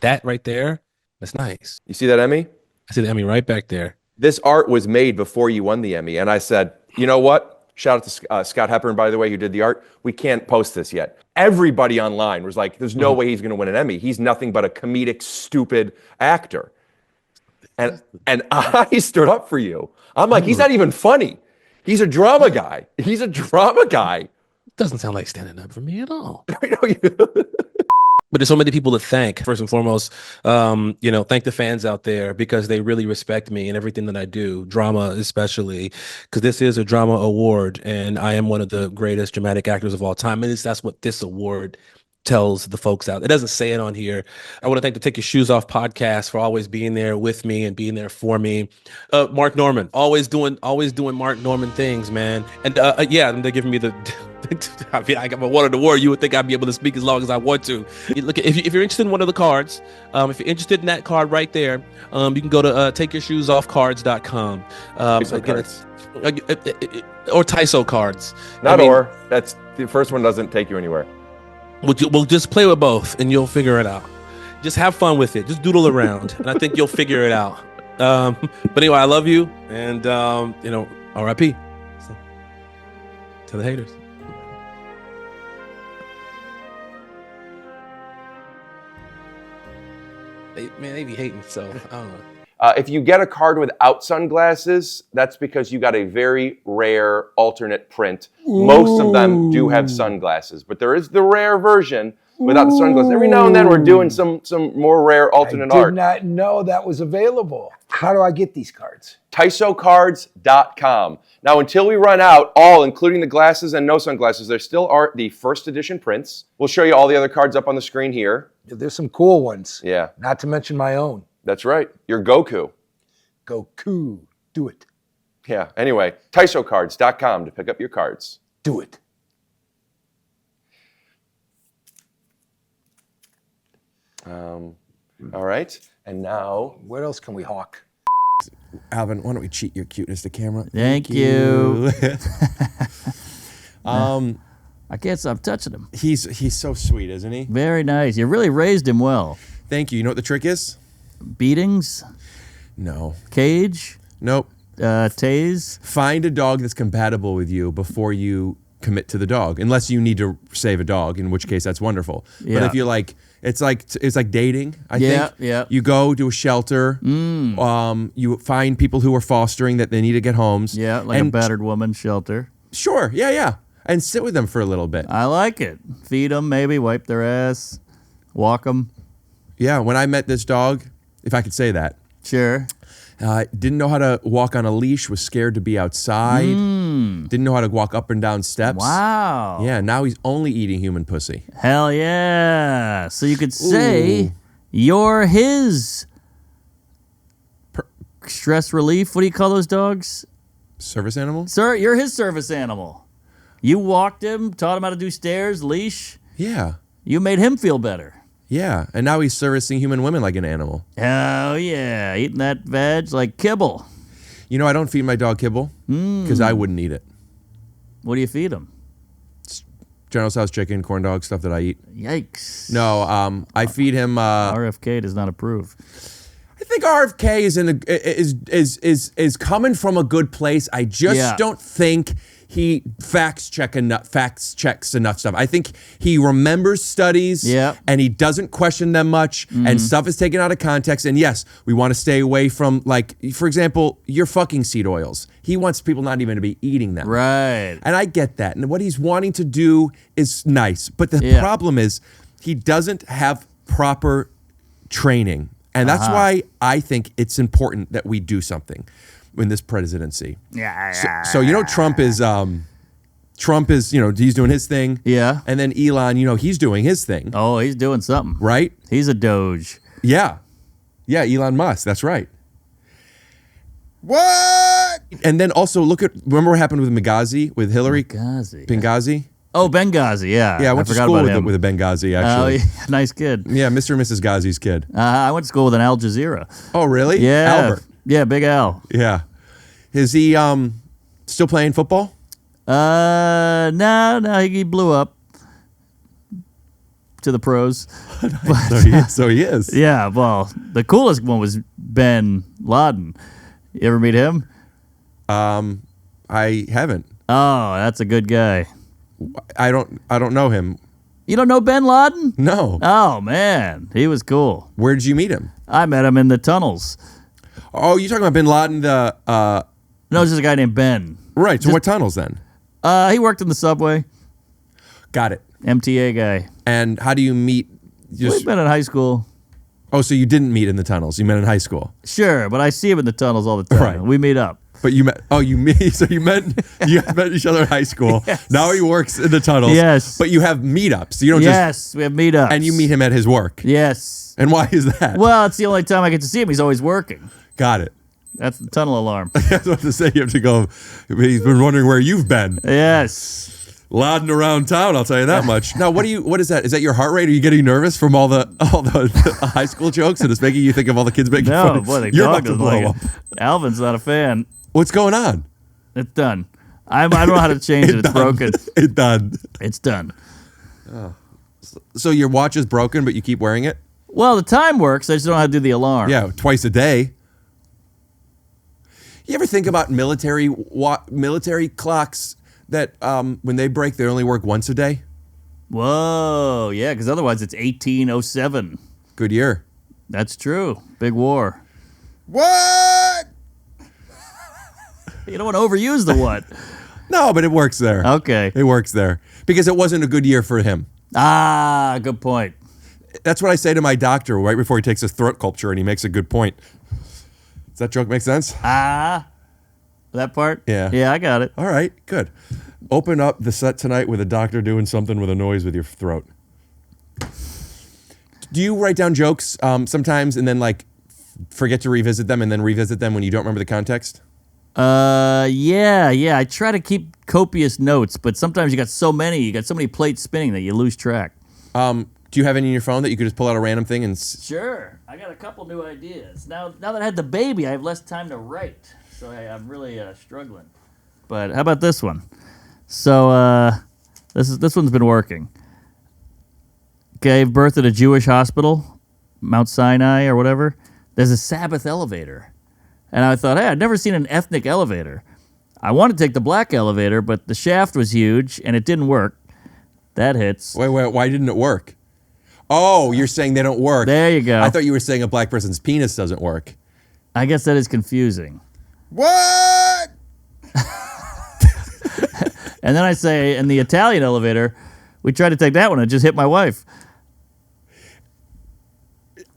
That right there, that's nice. You see that Emmy? I see the Emmy right back there. This art was made before you won the Emmy, and I said, you know what? Shout out to Scott Hepburn, by the way, who did the art. We can't post this yet. Everybody online was like, there's no way he's going to win an Emmy. He's nothing but a comedic, stupid actor. And I stood up for you. I'm like, he's not even funny. He's a drama guy. Doesn't sound like standing up for me at all. But there's so many people to thank. First and foremost, thank the fans out there because they really respect me and everything that I do, drama especially, because this is a drama award and I am one of the greatest dramatic actors of all time. And that's what this award tells the folks out. It doesn't say it on here. I want to thank the Take Your Shoes Off podcast for always being there with me and being there for me. Mark Norman, always doing Mark Norman things, man. And they're giving me the I mean, I got my one of the war. You would think I'd be able to speak as long as I want to. Look, if you're interested in one of the cards, if you're interested in that card right there, you can go to takeyourshoesoffcards.com. Or TYSO cards. That's the first one doesn't take you anywhere. We'll just play with both and you'll figure it out. Just have fun with it. Just doodle around and I think you'll figure it out. But anyway, I love you and RIP. So, to the haters. They be hating, so I don't know. If you get a card without sunglasses, that's because you got a very rare alternate print. Ooh. Most of them do have sunglasses, but there is the rare version without the sunglasses. Every now and then we're doing some more rare alternate art. I did not know that was available. How do I get these cards? TYSOcards.com. Now, until we run out, all, including the glasses and no sunglasses, there still are the first edition prints. We'll show you all the other cards up on the screen here. There's some cool ones. Yeah. Not to mention my own. That's right. Your Goku. Goku. Do it. Yeah. Anyway, TYSOcards.com to pick up your cards. Do it. All right. And now, what else can we hawk? Alvin, why don't we cheat your cuteness to camera? Thank you. I can't stop touching him. He's so sweet, isn't he? Very nice. You really raised him well. Thank you. You know what the trick is? Beatings? No. Cage? Nope. Tase? Find a dog that's compatible with you before you commit to the dog, unless you need to save a dog, in which case that's wonderful. Yeah. But if you're like, it's like dating, I think. Yeah. You go to a shelter, you find people who are fostering that they need to get homes. Yeah, like a battered woman shelter. Sure, yeah. And sit with them for a little bit. I like it. Feed them, maybe, wipe their ass, walk them. Yeah, when I met this dog, if I could say that. Sure. Didn't know how to walk on a leash, was scared to be outside, didn't know how to walk up and down steps. Wow. Yeah, now he's only eating human pussy. Hell yeah. So you could say you're his stress relief. What do you call those dogs? Service animal? Sir, you're his service animal. You walked him, taught him how to do stairs, leash. Yeah. You made him feel better. Yeah, and now he's servicing human women like an animal. Oh, yeah. Eating that veg like kibble. You know, I don't feed my dog kibble because I wouldn't eat it. What do you feed him? General Tso's chicken, corn dog, stuff that I eat. Yikes. No, I feed him. RFK does not approve. I think RFK is coming from a good place. I just don't think he facts checks enough stuff. I think he remembers studies and he doesn't question them much and stuff is taken out of context. And yes, we want to stay away from, like, for example, your fucking seed oils. He wants people not even to be eating them. Right. And I get that. And what he's wanting to do is nice. But the problem is he doesn't have proper training. And that's why I think it's important that we do something in this presidency. So Trump is he's doing his thing. Yeah. And then Elon, he's doing his thing. Oh, he's doing something. Right? He's a doge. Yeah. Yeah, Elon Musk. That's right. What? And then also remember what happened with Benghazi, with Hillary? Benghazi? Oh, Benghazi, yeah. Yeah, I went to school with a Benghazi, actually. Oh, yeah, nice kid. Yeah, Mr. and Mrs. Ghazi's kid. I went to school with an Al Jazeera. Oh, really? Yeah. Albert. Yeah, Big Al. Yeah. Is he still playing football? No, he blew up to the pros. So he is. Yeah, well, the coolest one was bin Laden. You ever meet him? I haven't. Oh, that's a good guy. I don't know him. You don't know bin Laden? No. Oh, man. He was cool. Where did you meet him? I met him in the tunnels. Oh, you're talking about bin Laden, No, it's just a guy named Ben. Right. So what tunnels then? He worked in the subway. Got it. MTA guy. And how do you meet? We met in high school. Oh, so you didn't meet in the tunnels. You met in high school. Sure, but I see him in the tunnels all the time. Right. We meet up. But you met. Oh, you met each other in high school. Yes. Now he works in the tunnels. Yes. But you have meetups. You don't Yes, we have meetups. And you meet him at his work. Yes. And why is that? Well, it's the only time I get to see him. He's always working. Got it. That's the tunnel alarm. I was about to say you have to go. He's been wondering where you've been. Yes. Laden around town, I'll tell you that much. Now, what is that? Is that your heart rate? Are you getting nervous from all the high school jokes and it's making you think of all the kids making fun? No, boy, the You're dog about to doesn't blow like up. it. Alvin's not a fan. What's going on? It's done. I don't know how to change it. It's broken. It's done. It's done. So your watch is broken, but you keep wearing it? Well, the time works. I just don't know how to do the alarm. Yeah, twice a day. You ever think about military clocks that when they break, they only work once a day? Whoa, yeah, because otherwise it's 1807. Good year. That's true. Big war. What? You don't want to overuse the what. No, but it works there. Okay. It works there. Because it wasn't a good year for him. Ah, good point. That's what I say to my doctor right before he takes his throat culture, and he makes a good point. Does that joke make sense? That part? Yeah. Yeah, I got it. All right, good. Open up the set tonight with a doctor doing something with a noise with your throat. Do you write down jokes sometimes and then forget to revisit them and then revisit them when you don't remember the context? Yeah. I try to keep copious notes, but sometimes you got so many plates spinning that you lose track. Do you have any in your phone that you could just pull out a random thing and? Sure. I got a couple new ideas. Now that I had the baby, I have less time to write, so I'm really struggling. But how about this one? So this one's been working. Gave birth at a Jewish hospital, Mount Sinai or whatever. There's a Sabbath elevator. And I thought, hey, I'd never seen an ethnic elevator. I wanted to take the black elevator, but the shaft was huge and it didn't work. That hits. Wait, why didn't it work? Oh, you're saying they don't work. There you go. I thought you were saying a black person's penis doesn't work. I guess that is confusing. What? And then I say, in the Italian elevator, we tried to take that one and it just hit my wife.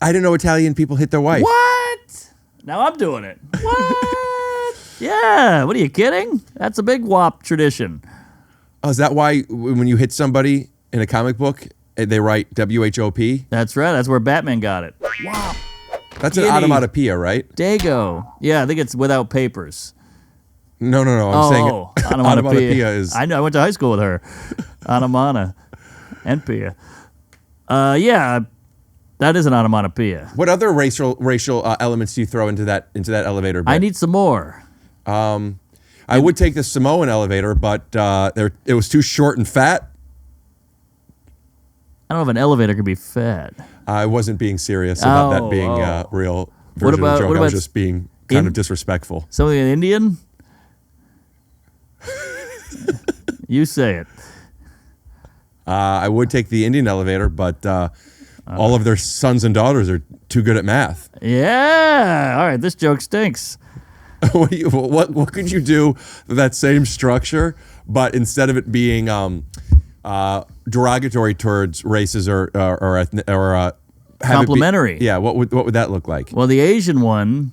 I didn't know Italian people hit their wife. What? Now I'm doing it. What? Yeah. What are you kidding? That's a big WAP tradition. Oh, is that why when you hit somebody in a comic book, they write WHOP? That's right. That's where Batman got it. WAP. That's an onomatopoeia, right? Dago. Yeah, I think it's without papers. No. I'm saying onomatopoeia is. I know. I went to high school with her. Onomana and Pia. Yeah, that is an onomatopoeia. What other racial elements do you throw into that elevator bed? I need some more. I would take the Samoan elevator, but it was too short and fat. I don't know if an elevator could be fat. I wasn't being serious about that being a real version of the joke. I was just being kind of disrespectful. Something in Indian? You say it. I would take the Indian elevator, but all of their sons and daughters are too good at math. Yeah. All right. This joke stinks. What could you do with that same structure, but instead of it being derogatory towards races or complimentary? What would that look like? Well, the Asian one,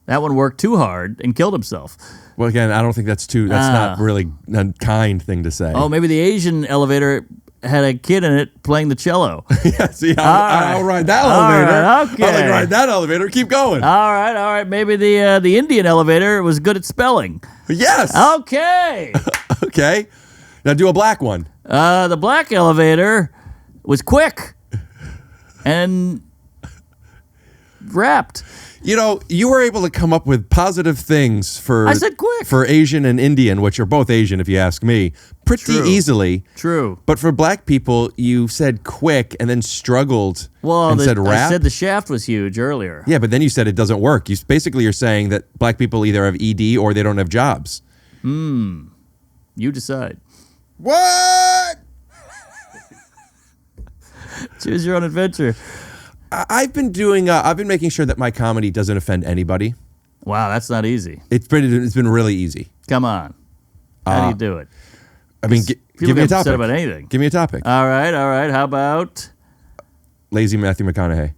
that one worked too hard and killed himself. Well, again, I don't think that's not really a kind thing to say. Oh, maybe the Asian elevator had a kid in it playing the cello. Yeah, see, I'll ride that elevator. Right, okay. I'll ride that elevator. Keep going. All right. Maybe the Indian elevator was good at spelling. Yes. Okay. Okay. Now do a black one. The black elevator was quick and wrapped. You know, you were able to come up with positive things for I said quick. For Asian and Indian, which are both Asian if you ask me, pretty easily. True. But for black people, you said quick and then struggled and said rap. I said the shaft was huge earlier. Yeah, but then you said it doesn't work. You're saying that black people either have ED or they don't have jobs. You decide. What? Choose your own adventure. I've been making sure that my comedy doesn't offend anybody. Wow, that's not easy. It's been really easy. Come on. How do you do it? I mean, give me a topic. Upset about anything. Give me a topic. All right. How about lazy Matthew McConaughey?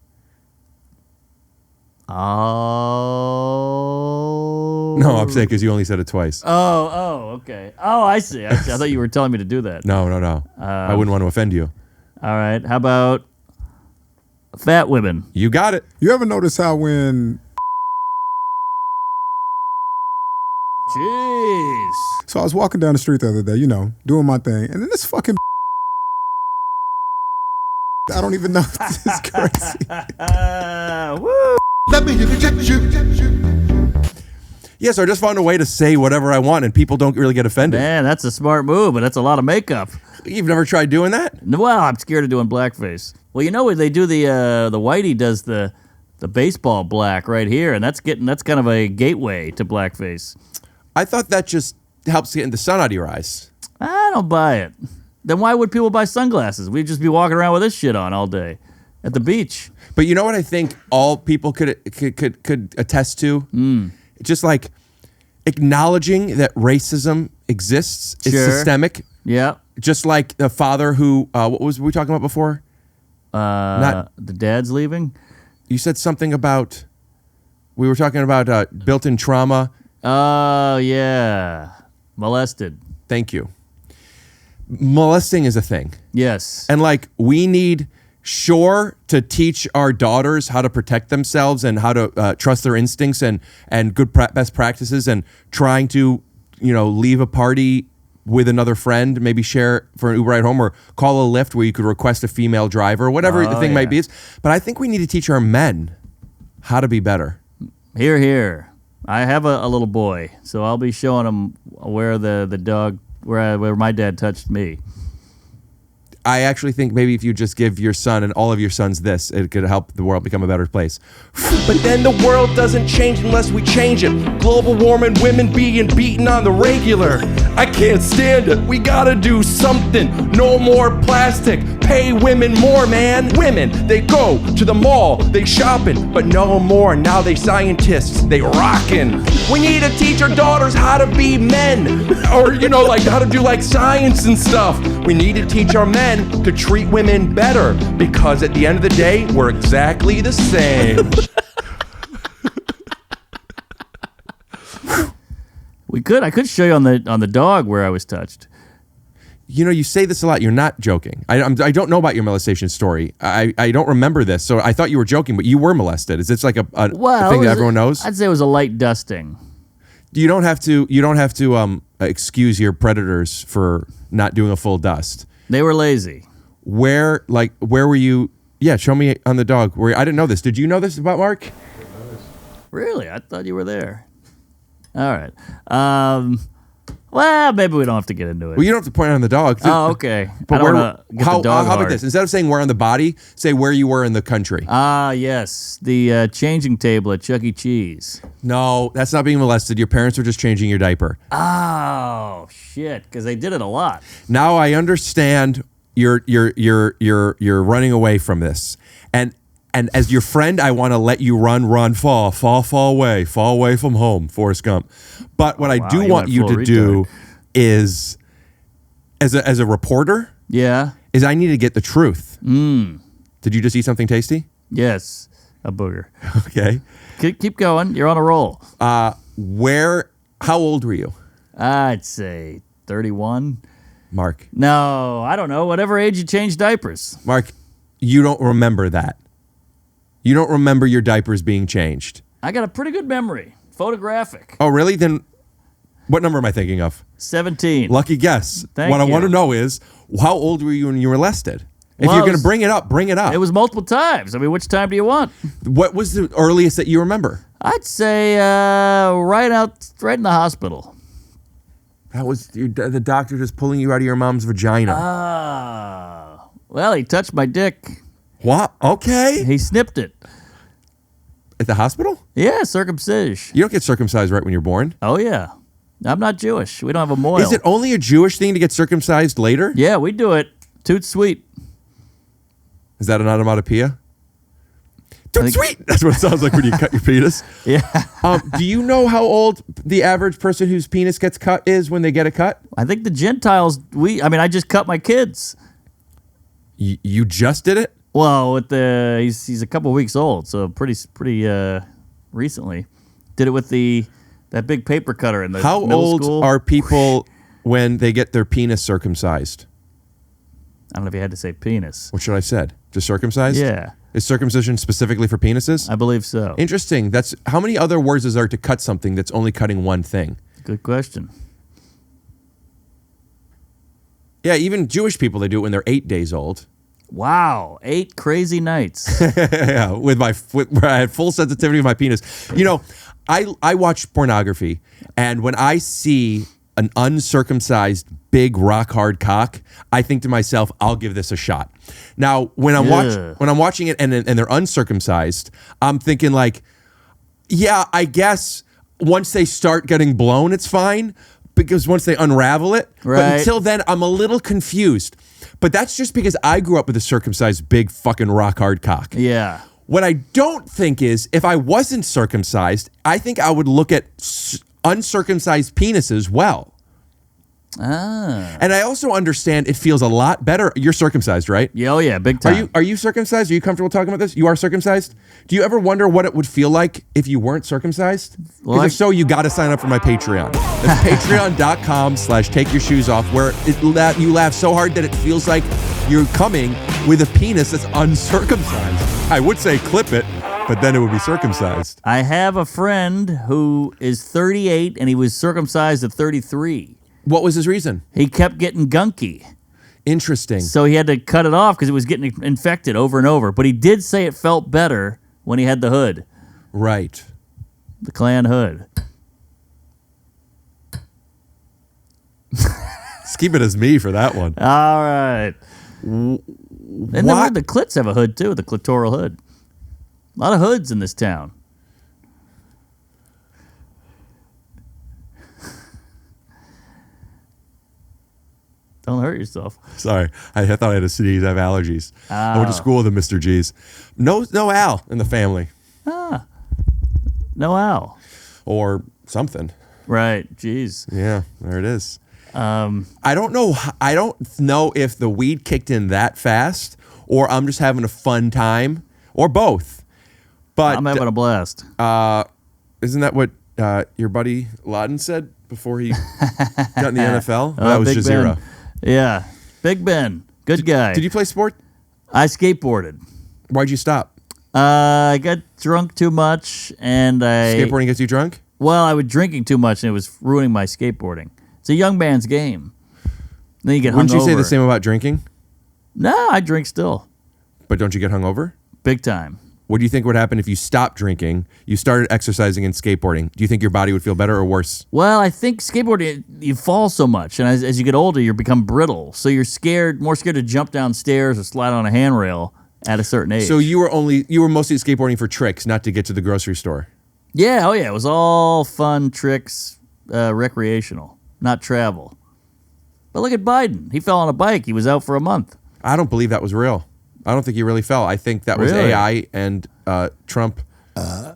Oh. No, I'm saying because you only said it twice. Oh, okay. Oh, I see. I thought you were telling me to do that. No. I wouldn't want to offend you. All right. How about fat women? You got it. You ever notice how when... Jeez. So I was walking down the street the other day, doing my thing, and then this fucking... I don't even know. This is crazy. Woo. Let me Yeah, so I just found a way to say whatever I want, and people don't really get offended. Man, that's a smart move, but that's a lot of makeup. You've never tried doing that? Well, I'm scared of doing blackface. Well, when they do the Whitey does the baseball black right here, and that's kind of a gateway to blackface. I thought that just helps get the sun out of your eyes. I don't buy it. Then why would people buy sunglasses? We'd just be walking around with this shit on all day at the beach. But you know what I think all people could attest to? Just like acknowledging that racism exists. It's systemic. Yeah. Just like the father who, what was we talking about before? The dad's leaving? You said something about, we were talking about built-in trauma. Oh, yeah. Molested. Thank you. Molesting is a thing. Yes. And we need to teach our daughters how to protect themselves and how to trust their instincts and good best practices, and trying to leave a party with another friend, maybe share for an Uber ride home or call a Lyft where you could request a female driver, whatever the thing might be. But I think we need to teach our men how to be better. Hear, hear. I have a little boy, so I'll be showing him where the dog, where my dad touched me. I actually think maybe if you just give your son and all of your sons this, it could help the world become a better place. But then the world doesn't change unless we change it. Global warming, women being beaten on the regular. I can't stand it. We gotta do something. No more plastic. Pay women more, man. Women, they go to the mall, they shopping, but no more. Now they scientists, they rockin'. We need to teach our daughters how to be men. Or, how to do science and stuff. We need to teach our men to treat women better, because at the end of the day, we're exactly the same. I could show you on the dog where I was touched. You say this a lot. You're not joking. I don't know about your molestation story. I don't remember this, so I thought you were joking, but you were molested. Is this a thing that everyone knows? I'd say it was a light dusting. You don't have to excuse your predators for not doing a full dust. They were lazy. Where were you? Yeah, show me on the dog. I didn't know this. Did you know this about Mark? Really? I thought you were there. All right. Well, maybe we don't have to get into it. Well, you don't have to point on the dog. Oh, okay. But I don't where, wanna get how the dog about hard. this? Instead of saying where on the body, say where you were in the country. Ah, yes. The changing table at Chuck E. Cheese. No, that's not being molested. Your parents were just changing your diaper. Oh, shit. Because they did it a lot. Now I understand you're running away from this. And as your friend, I want to let you run, fall away from home, Forrest Gump. But what I do you want went you full to do is, as a reporter, Yeah. is I need to get the truth. Did you just eat something tasty? Yes. A booger. Okay. Keep going. You're on a roll. How old were you? I'd say 31. Mark. No, I don't know. Whatever age you change diapers. Mark, you don't remember that. You don't remember your diapers being changed. I got a pretty good memory. Photographic. Oh, really? Then what number am I thinking of? 17. Lucky guess. Thank What I you. want to know is, how old were you when you were molested? If Well, you're it going to was- bring it up, bring it up. It was multiple times. I mean, which time do you want? What was the earliest that you remember? I'd say right in the hospital. That was the doctor just pulling you out of your mom's vagina. Well, he touched my dick. What? Okay. He snipped it. At the hospital? Yeah, circumcision. You don't get circumcised right when you're born. Oh, yeah. I'm not Jewish. We don't have a moil. Is it only a Jewish thing to get circumcised later? Yeah, we do it. Toot sweet. Is that an onomatopoeia? Toot sweet! That's what it sounds like when you cut your penis. Yeah. Do you know how old the average person whose penis gets cut is when they get a cut? I think the Gentiles, I just cut my kids. You just did it? Well, with he's a couple weeks old, so pretty recently. Did it with that big paper cutter in the How middle old school. are people when they get their penis circumcised? I don't know if you had to say penis. What should I said? Just circumcised? Yeah, Is circumcision specifically for penises? I believe so. Interesting. That's how many other words is there to cut something that's only cutting one thing? Good question. Yeah, even Jewish people, they do it when they're 8 days old. Wow, 8 crazy nights. Yeah, where I had full sensitivity of my penis. You know, I watch pornography, and when I see an uncircumcised big rock hard cock, I think to myself, I'll give this a shot. Now, when I'm watching it and they're uncircumcised, I'm thinking like, yeah, I guess once they start getting blown, it's fine, because once they unravel it. Right. But until then, I'm a little confused. But that's just because I grew up with a circumcised big fucking rock hard cock. Yeah. What I don't think is, if I wasn't circumcised, I think I would look at uncircumcised penises well. And I also understand it feels a lot better. You're circumcised, right? Yeah, oh yeah, big time. Are you circumcised? Are you comfortable talking about this? You are circumcised? Do you ever wonder what it would feel like if you weren't circumcised? Because if so, you got to sign up for my Patreon. That's patreon.com/takeyourshoesoff, where you laugh so hard that it feels like you're coming with a penis that's uncircumcised. I would say clip it, but then it would be circumcised. I have a friend who is 38 and he was circumcised at 33. What was his reason? He kept getting gunky. Interesting. So he had to cut it off because it was getting infected over and over. But he did say it felt better when he had the hood. Right. The Klan hood. Keep it as me for that one. All right. And then the clits have a hood too, the clitoral hood. A lot of hoods in this town. Don't hurt yourself. Sorry, I thought I had a sneeze. I have allergies. I went to school with a Mr. G's. No Al in the family. No Al. Or something. Right. Jeez. Yeah, there it is. I don't know. I don't know if the weed kicked in that fast, or I'm just having a fun time, or both. But I'm having a blast. Isn't that what your buddy Laden said before he got in the NFL? That was Big Jazeera. Ben. Yeah. Big Ben. Good guy. Did you play sport? I skateboarded. Why'd you stop? I got drunk too much, and Skateboarding gets you drunk? Well, I was drinking too much, and it was ruining my skateboarding. It's a young man's game. Then you get hungover. Wouldn't you say the same about drinking? No, I drink still. But don't you get hungover? Big time. what do you think would happen if you stopped drinking, you started exercising and skateboarding? Do you think your body would feel better or worse? Well, I think skateboarding, you fall so much, and as you get older, you become brittle. So you're more scared to jump downstairs or slide on a handrail at a certain age. So you were mostly skateboarding for tricks, not to get to the grocery store. Yeah, oh yeah, it was all fun tricks, recreational, not travel. But look at Biden. He fell on a bike. He was out for a month. I don't believe that was real. I don't think he really fell. I think that was Really? AI, and Trump did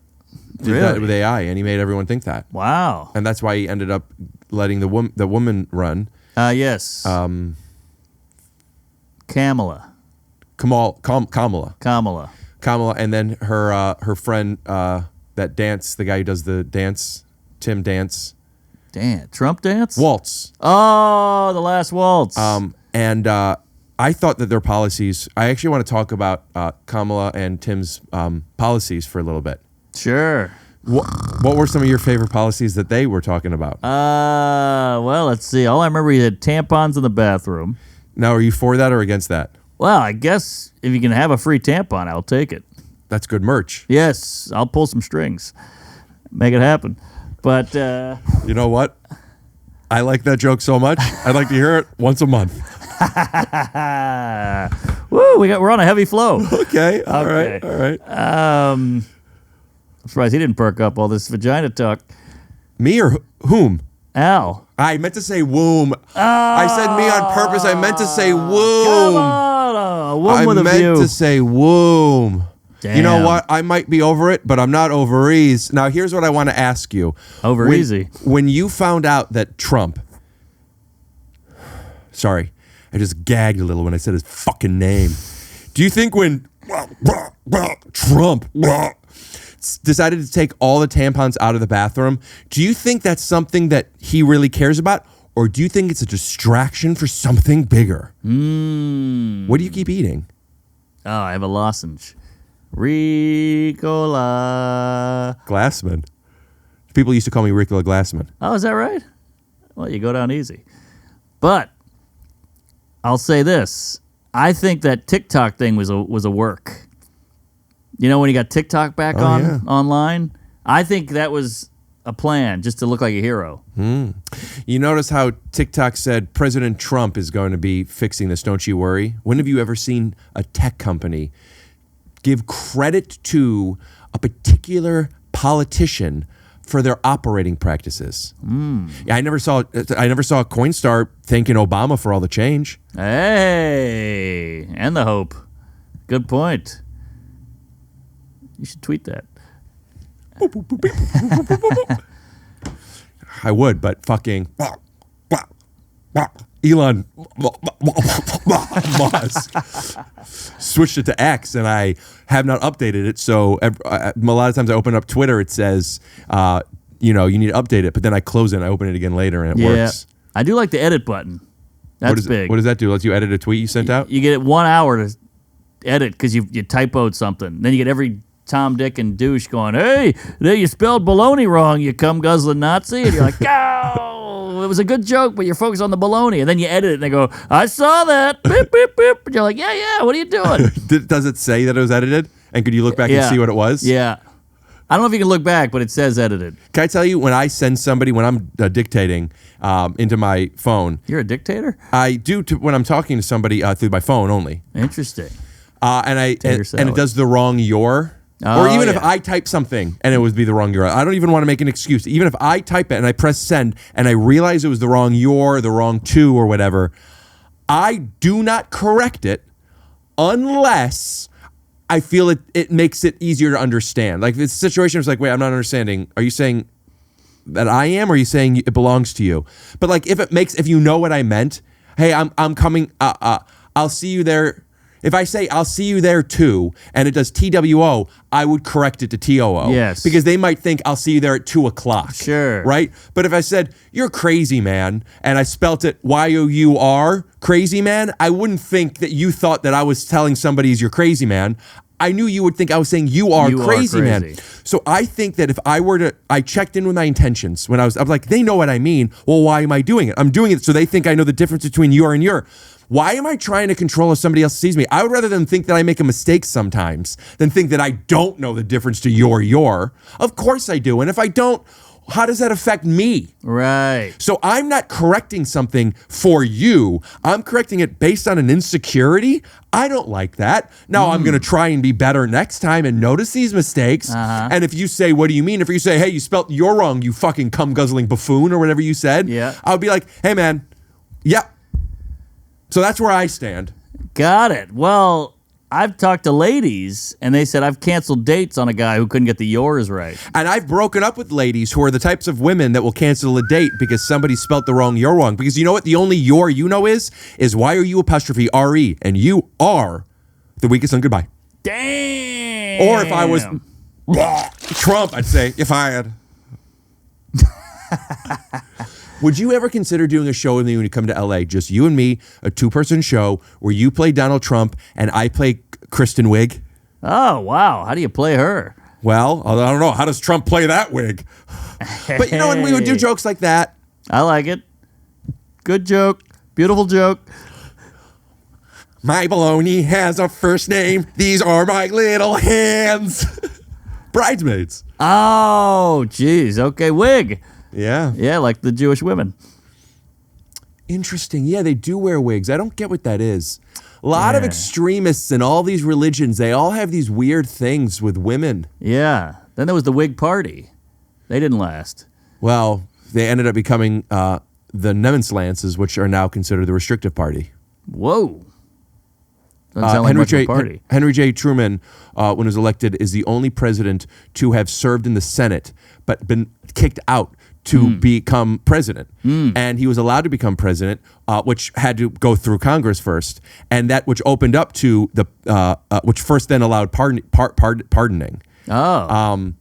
Really? that with AI, and he made everyone think that. Wow. And that's why he ended up letting the woman run. Yes. Kamala, and then her friend that dance, the guy who does the dance, Tim Dance. Trump dance? Waltz. Oh, the last waltz. And I thought that their policies, I actually want to talk about Kamala and Tim's policies for a little bit. Sure. What were some of your favorite policies that they were talking about? Well, let's see. All I remember, he had tampons in the bathroom. Now, are you for that or against that? Well, I guess if you can have a free tampon, I'll take it. That's good merch. Yes, I'll pull some strings. Make it happen. But you know what? I like that joke so much. I'd like to hear it once a month. Woo, we're on a heavy flow. Okay. All right. I'm surprised he didn't perk up all this vagina talk. Me or whom? Al. I meant to say womb. I said me on purpose. I meant to say womb. Come on, a womb with a view. I meant to say womb. Damn. You know what? I might be over it, but I'm not over ease. Now, here's what I want to ask you. Over easy. When you found out that Trump... Sorry, I just gagged a little when I said his fucking name. Do you think when Trump decided to take all the tampons out of the bathroom, do you think that's something that he really cares about? Or do you think it's a distraction for something bigger? What do you keep eating? Oh, I have a lozenge. Ricola. Glassman. People used to call me Ricola Glassman. Oh, is that right? Well, you go down easy. But I'll say this. I think that TikTok thing was a work. You know when you got TikTok back online? I think that was a plan just to look like a hero. You notice how TikTok said President Trump is going to be fixing this, don't you worry? When have you ever seen a tech company give credit to a particular politician for their operating practices? Yeah, I never saw Coinstar thanking Obama for all the change. Hey, and the hope. Good point. You should tweet that. I would, but fucking Elon Musk switched it to X, and I have not updated it. So a lot of times I open up Twitter, it says, you need to update it, but then I close it and I open it again later, and it works. I do like the edit button. That's big. What does that do? Lets you edit a tweet you sent out? You get 1 hour to edit because you typoed something. Then you get every Tom, Dick, and douche going, hey, you spelled baloney wrong, you cum guzzling Nazi. And you're like, oh, it was a good joke, but you're focused on the baloney. And then you edit it, and they go, I saw that. Beep, beep, beep. And you're like, yeah, what are you doing? Does it say that it was edited? And could you look back and see what it was? Yeah. I don't know if you can look back, but it says edited. Can I tell you, when I send somebody, when I'm dictating into my phone. You're a dictator? I do when I'm talking to somebody through my phone only. Interesting. And it does the wrong your. Oh, or even if I type something and it would be the wrong your. I don't even want to make an excuse. Even if I type it and I press send and I realize it was the wrong your, the wrong to, or whatever, I do not correct it unless I feel it makes it easier to understand. Like this situation is like, wait, I'm not understanding. Are you saying that I am, or are you saying it belongs to you? But like if you know what I meant, hey, I'm coming, I'll see you there. If I say I'll see you there too, and it does TWO, I would correct it to TOO. Yes. Because they might think I'll see you there at 2:00. Sure. Right? But if I said, you're crazy, man, and I spelt it YOUR, crazy man, I wouldn't think that you thought that I was telling somebody you're crazy, man. I knew you would think I was saying you are crazy, man. crazy. So I think that if I were to, I checked in with my intentions when I was like, they know what I mean. Well, why am I doing it? I'm doing it so they think I know the difference between your and your. Why am I trying to control how somebody else sees me? I would rather them think that I make a mistake sometimes than think that I don't know the difference to your. Of course I do. And if I don't, how does that affect me? Right. So I'm not correcting something for you. I'm correcting it based on an insecurity. I don't like that. Now I'm going to try and be better next time and notice these mistakes. And if you say, what do you mean? If you say, hey, you spelt you're wrong, you fucking cum guzzling buffoon or whatever you said. Yeah. I would be like, hey man, yeah. So that's where I stand. Got it. Well, I've talked to ladies, and they said I've canceled dates on a guy who couldn't get the yours right. And I've broken up with ladies who are the types of women that will cancel a date because somebody spelt the wrong you're wrong. Because you know what? The only your you know is why are you apostrophe R-E? And you are the weakest on goodbye. Damn. Or if I was Trump, I'd say, if I had. Would you ever consider doing a show with me when you come to LA? Just you and me, a 2-person show where you play Donald Trump and I play Kristen Wiig? Oh, wow. How do you play her? Well, I don't know. How does Trump play that wig? But you know, when we would do jokes like that. I like it. Good joke. Beautiful joke. My baloney has a first name. These are my little hands. Bridesmaids. Oh, geez. Okay, wig. Yeah. Yeah, like the Jewish women. Interesting. Yeah, they do wear wigs. I don't get what that is. A lot of extremists in all these religions, they all have these weird things with women. Yeah. Then there was the wig party. They didn't last. Well, they ended up becoming the Nemesis, which are now considered the restrictive party. Whoa. Doesn't sound like much of a party. Henry J. Truman, when he was elected, is the only president to have served in the Senate but been kicked out to become president. And he was allowed to become president, which had to go through Congress first, and that which opened up to the which first then allowed pardoning. Oh.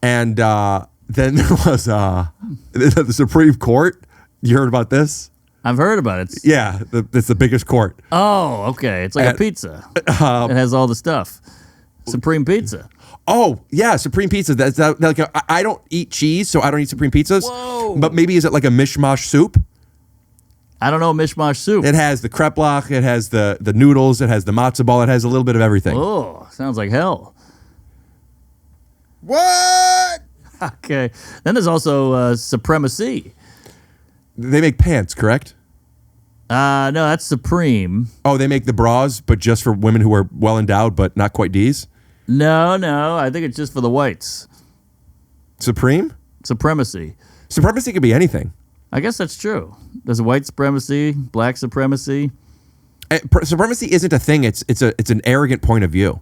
And then there was the Supreme Court. You heard about this? I've heard about it. Yeah, it's the biggest court. Oh, okay. It's like a pizza. It has all the stuff. Supreme Pizza. Oh, yeah, Supreme Pizza. That's like I don't eat cheese, so I don't eat Supreme Pizzas. Whoa. But maybe is it like a mishmash soup? I don't know mishmash soup. It has the kreplach, it has the noodles, it has the matzo ball, it has a little bit of everything. Oh, sounds like hell. What? Okay. Then there's also Supremacy. They make pants, correct? No, that's Supreme. Oh, they make the bras, but just for women who are well endowed, but not quite D's? No, I think it's just for the whites. Supreme? Supremacy. Supremacy could be anything. I guess that's true. There's white supremacy, black supremacy. Supremacy isn't a thing. It's an arrogant point of view.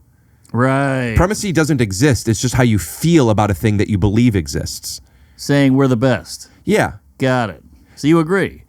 Right. Supremacy doesn't exist. It's just how you feel about a thing that you believe exists. Saying we're the best. Yeah. Got it. So you agree?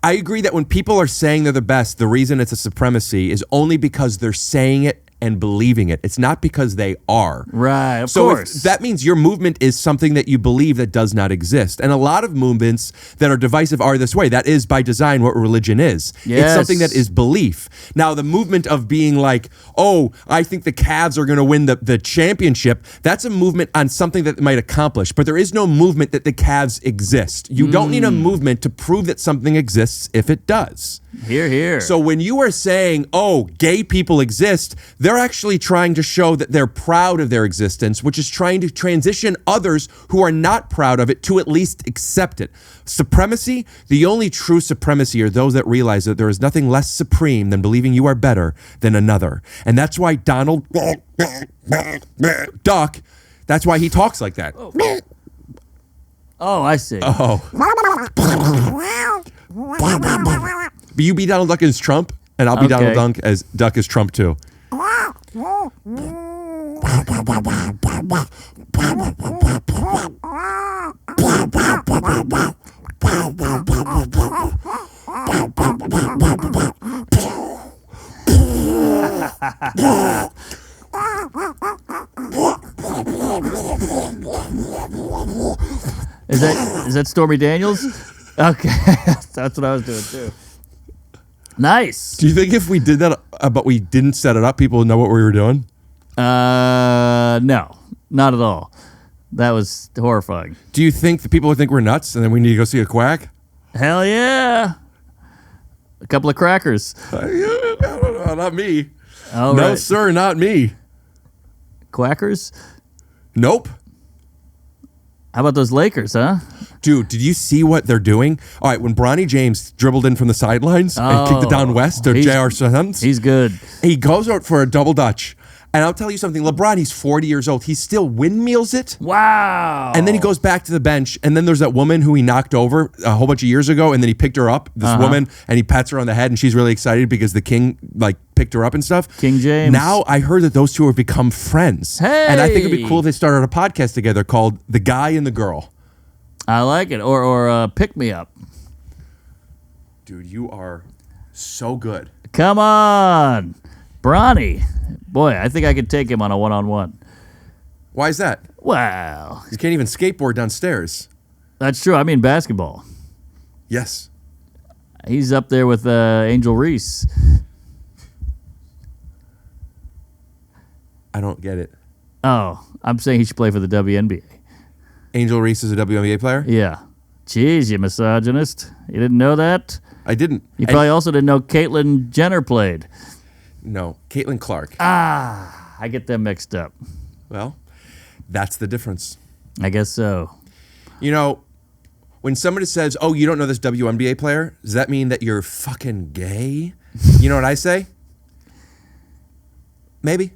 I agree that when people are saying they're the best, the reason it's a supremacy is only because they're saying it and believing it. It's not because they are. Right, of so course. That means your movement is something that you believe that does not exist. And a lot of movements that are divisive are this way. That is by design what religion is. Yes. It's something that is belief. Now, the movement of being like, oh, I think the Cavs are going to win the championship, that's a movement on something that they might accomplish. But there is no movement that the Cavs exist. You don't need a movement to prove that something exists if it does. Hear, hear. So when you are saying, oh, gay people exist, they're actually trying to show that they're proud of their existence, which is trying to transition others who are not proud of it to at least accept it. Supremacy, the only true supremacy are those that realize that there is nothing less supreme than believing you are better than another. And that's why Donald Duck, that's why he talks like that. Oh, I see. Oh. But you be Donald Duck as Trump, and I'll be Donald Duck as Trump too. Is that Stormy Daniels? Okay, that's what I was doing too. Nice. Do you think if we did that, but we didn't set it up, people would know what we were doing? No, not at all. That was horrifying. Do you think the people would think we're nuts and then we need to go see a quack? Hell yeah. A couple of crackers. I don't know, not me. All No, right. sir, not me. Quackers? Nope. How about those Lakers, huh? Dude, did you see what they're doing? All right, when Bronny James dribbled in from the sidelines and kicked it down west to he's- J.R. Sons, He's good. he goes out for a double Dutch. And I'll tell you something, LeBron, he's 40 years old. He still windmills it. Wow. And then he goes back to the bench. And then there's that woman who he knocked over a whole bunch of years ago. And then he picked her up, this woman, and he pats her on the head. And she's really excited because the king, picked her up and stuff. King James. Now I heard that those two have become friends. Hey. And I think it'd be cool if they started a podcast together called The Guy and the Girl. I like it. Or Pick Me Up. Dude, you are so good. Come on. Bronny. Boy, I think I could take him on a one-on-one. Why is that? Wow. You can't even skateboard downstairs. That's true. I mean basketball. Yes. He's up there with Angel Reese. I don't get it. Oh, I'm saying he should play for the WNBA. Angel Reese is a WNBA player? Yeah. Jeez, you misogynist. You didn't know that? I didn't. You probably also didn't know Caitlyn Jenner played. No, Caitlin Clark. I get them mixed up. Well, that's the difference. I guess so. You know, when somebody says, "Oh, you don't know this WNBA player," does that mean that you're fucking gay? You know what I say? Maybe.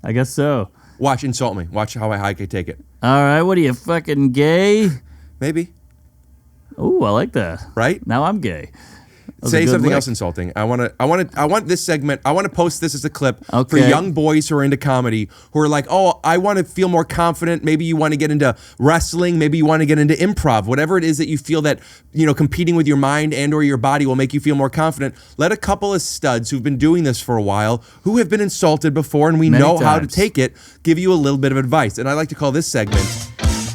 I guess so. Watch, insult me. Watch how high I can take it. All right, what are you, fucking gay? Maybe. Ooh, I like that. Right? Now I'm gay. That was a Say good something lick. else insulting. I want this segment. I want to post this as a clip for Okay. young boys who are into comedy, who are like, "Oh, I want to feel more confident." Maybe you want to get into wrestling. Maybe you want to get into improv. Whatever it is that you feel that, competing with your mind and or your body will make you feel more confident. Let a couple of studs who've been doing this for a while, who have been insulted before and we Many know how to times. take it, give you a little bit of advice. And I like to call this segment,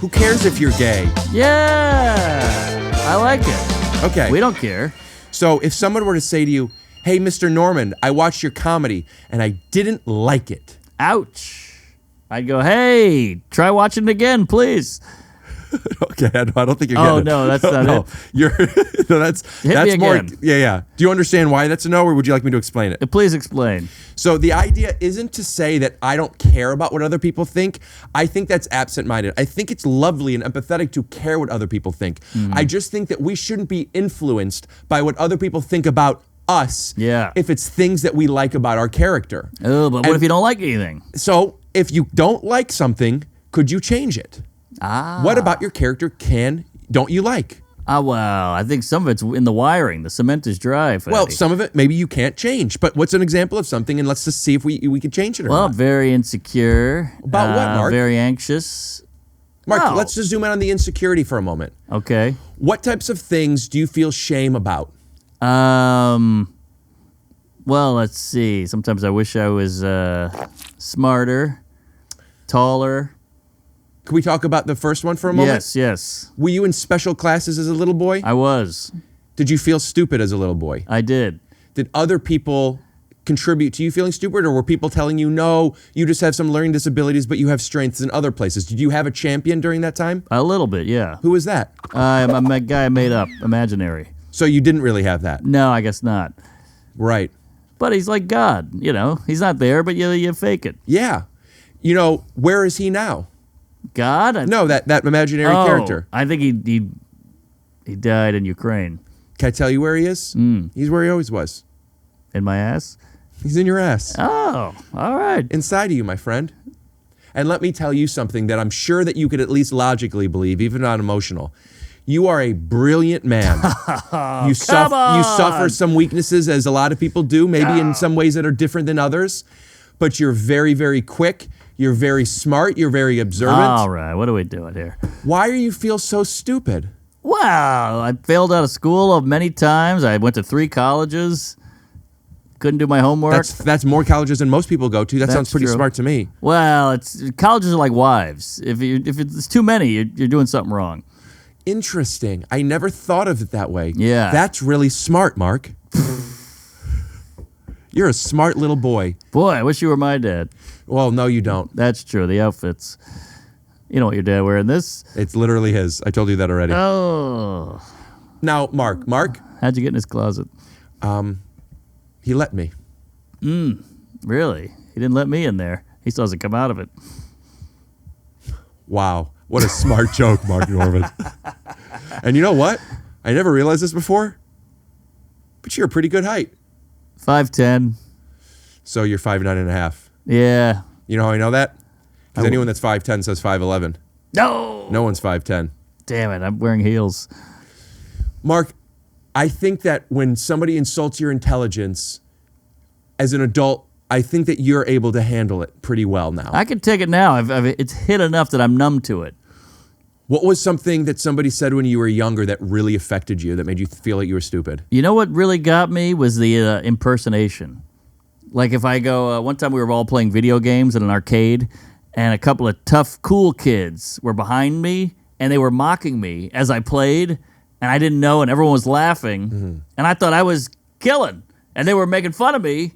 "Who cares if you're gay?" Yeah, I like it. Okay. We don't care. So if someone were to say to you, "Hey, Mr. Norman, I watched your comedy and I didn't like it." Ouch. I'd go, hey, try watching it again, please. Okay, I don't think you're Oh, getting it. no, that's not it. You're no, that's Hit that's me more. again. Yeah. Do you understand why that's a no, or would you like me to explain it? Please explain. So the idea isn't to say that I don't care about what other people think. I think that's absent-minded. I think it's lovely and empathetic to care what other people think. I just think that we shouldn't be influenced by what other people think about us. Yeah. If it's things that we like about our character. Oh, but what And- if you don't like anything? So if you don't like something, could you change it? What about your character don't you like? Well, I think some of it's in the wiring. The cement is dry. Well, Fatty. some of it maybe you can't change, but what's an example of something? And let's just see if we can change it or Well, not. very insecure. About what, Mark? Very anxious. Mark, No. let's just zoom in on the insecurity for a moment. Okay. What types of things do you feel shame about? Well, let's see. Sometimes I wish I was smarter, taller. Can we talk about the first one for a moment? Yes. Were you in special classes as a little boy? I was. Did you feel stupid as a little boy? I did. Did other people contribute to you feeling stupid, or were people telling you, no, you just have some learning disabilities, but you have strengths in other places? Did you have a champion during that time? A little bit, yeah. Who was that? I'm a guy I made up, imaginary. So you didn't really have that? No, I guess not. Right. But he's like God, He's not there, but you fake it. Yeah. Where is he now? God? No, that imaginary character. I think he died in Ukraine. Can I tell you where he is? He's where he always was. In my ass? He's in your ass. Oh, all right. Inside of you, my friend. And let me tell you something that I'm sure that you could at least logically believe, even not emotional. You are a brilliant man. You suffer some weaknesses, as a lot of people do, maybe in some ways that are different than others. But you're very, very quick. You're very smart. You're very observant. All right, what are we doing here? Why do you feel so stupid? Well, I failed out of school many times. I went to 3 colleges. Couldn't do my homework. That's more colleges than most people go to. That sounds That's pretty true. smart to me. Well, colleges are like wives. If it's too many, you're doing something wrong. Interesting. I never thought of it that way. Yeah. That's really smart, Mark. You're a smart little boy. Boy, I wish you were my dad. Well, no, you don't. That's true. The outfits. You know what your dad wearing this? It's literally his. I told you that already. Oh. Now, Mark. How'd you get in his closet? He let me. Really? He didn't let me in there. He still hasn't come out of it. Wow. What a smart joke, Mark Norman. And you know what? I never realized this before, but you're a pretty good height. 5'10". So you're 5'9.5". Yeah. You know how I know that? Because anyone that's 5'10" says 5'11". No. No one's 5'10". Damn it, I'm wearing heels. Mark, I think that when somebody insults your intelligence as an adult, I think that you're able to handle it pretty well now. I can take it now. It's hit enough that I'm numb to it. What was something that somebody said when you were younger that really affected you, that made you feel like you were stupid? You know what really got me was the impersonation. Like if I go, one time we were all playing video games in an arcade, and a couple of tough, cool kids were behind me, and they were mocking me as I played, and I didn't know, and everyone was laughing, and I thought I was killing, and they were making fun of me,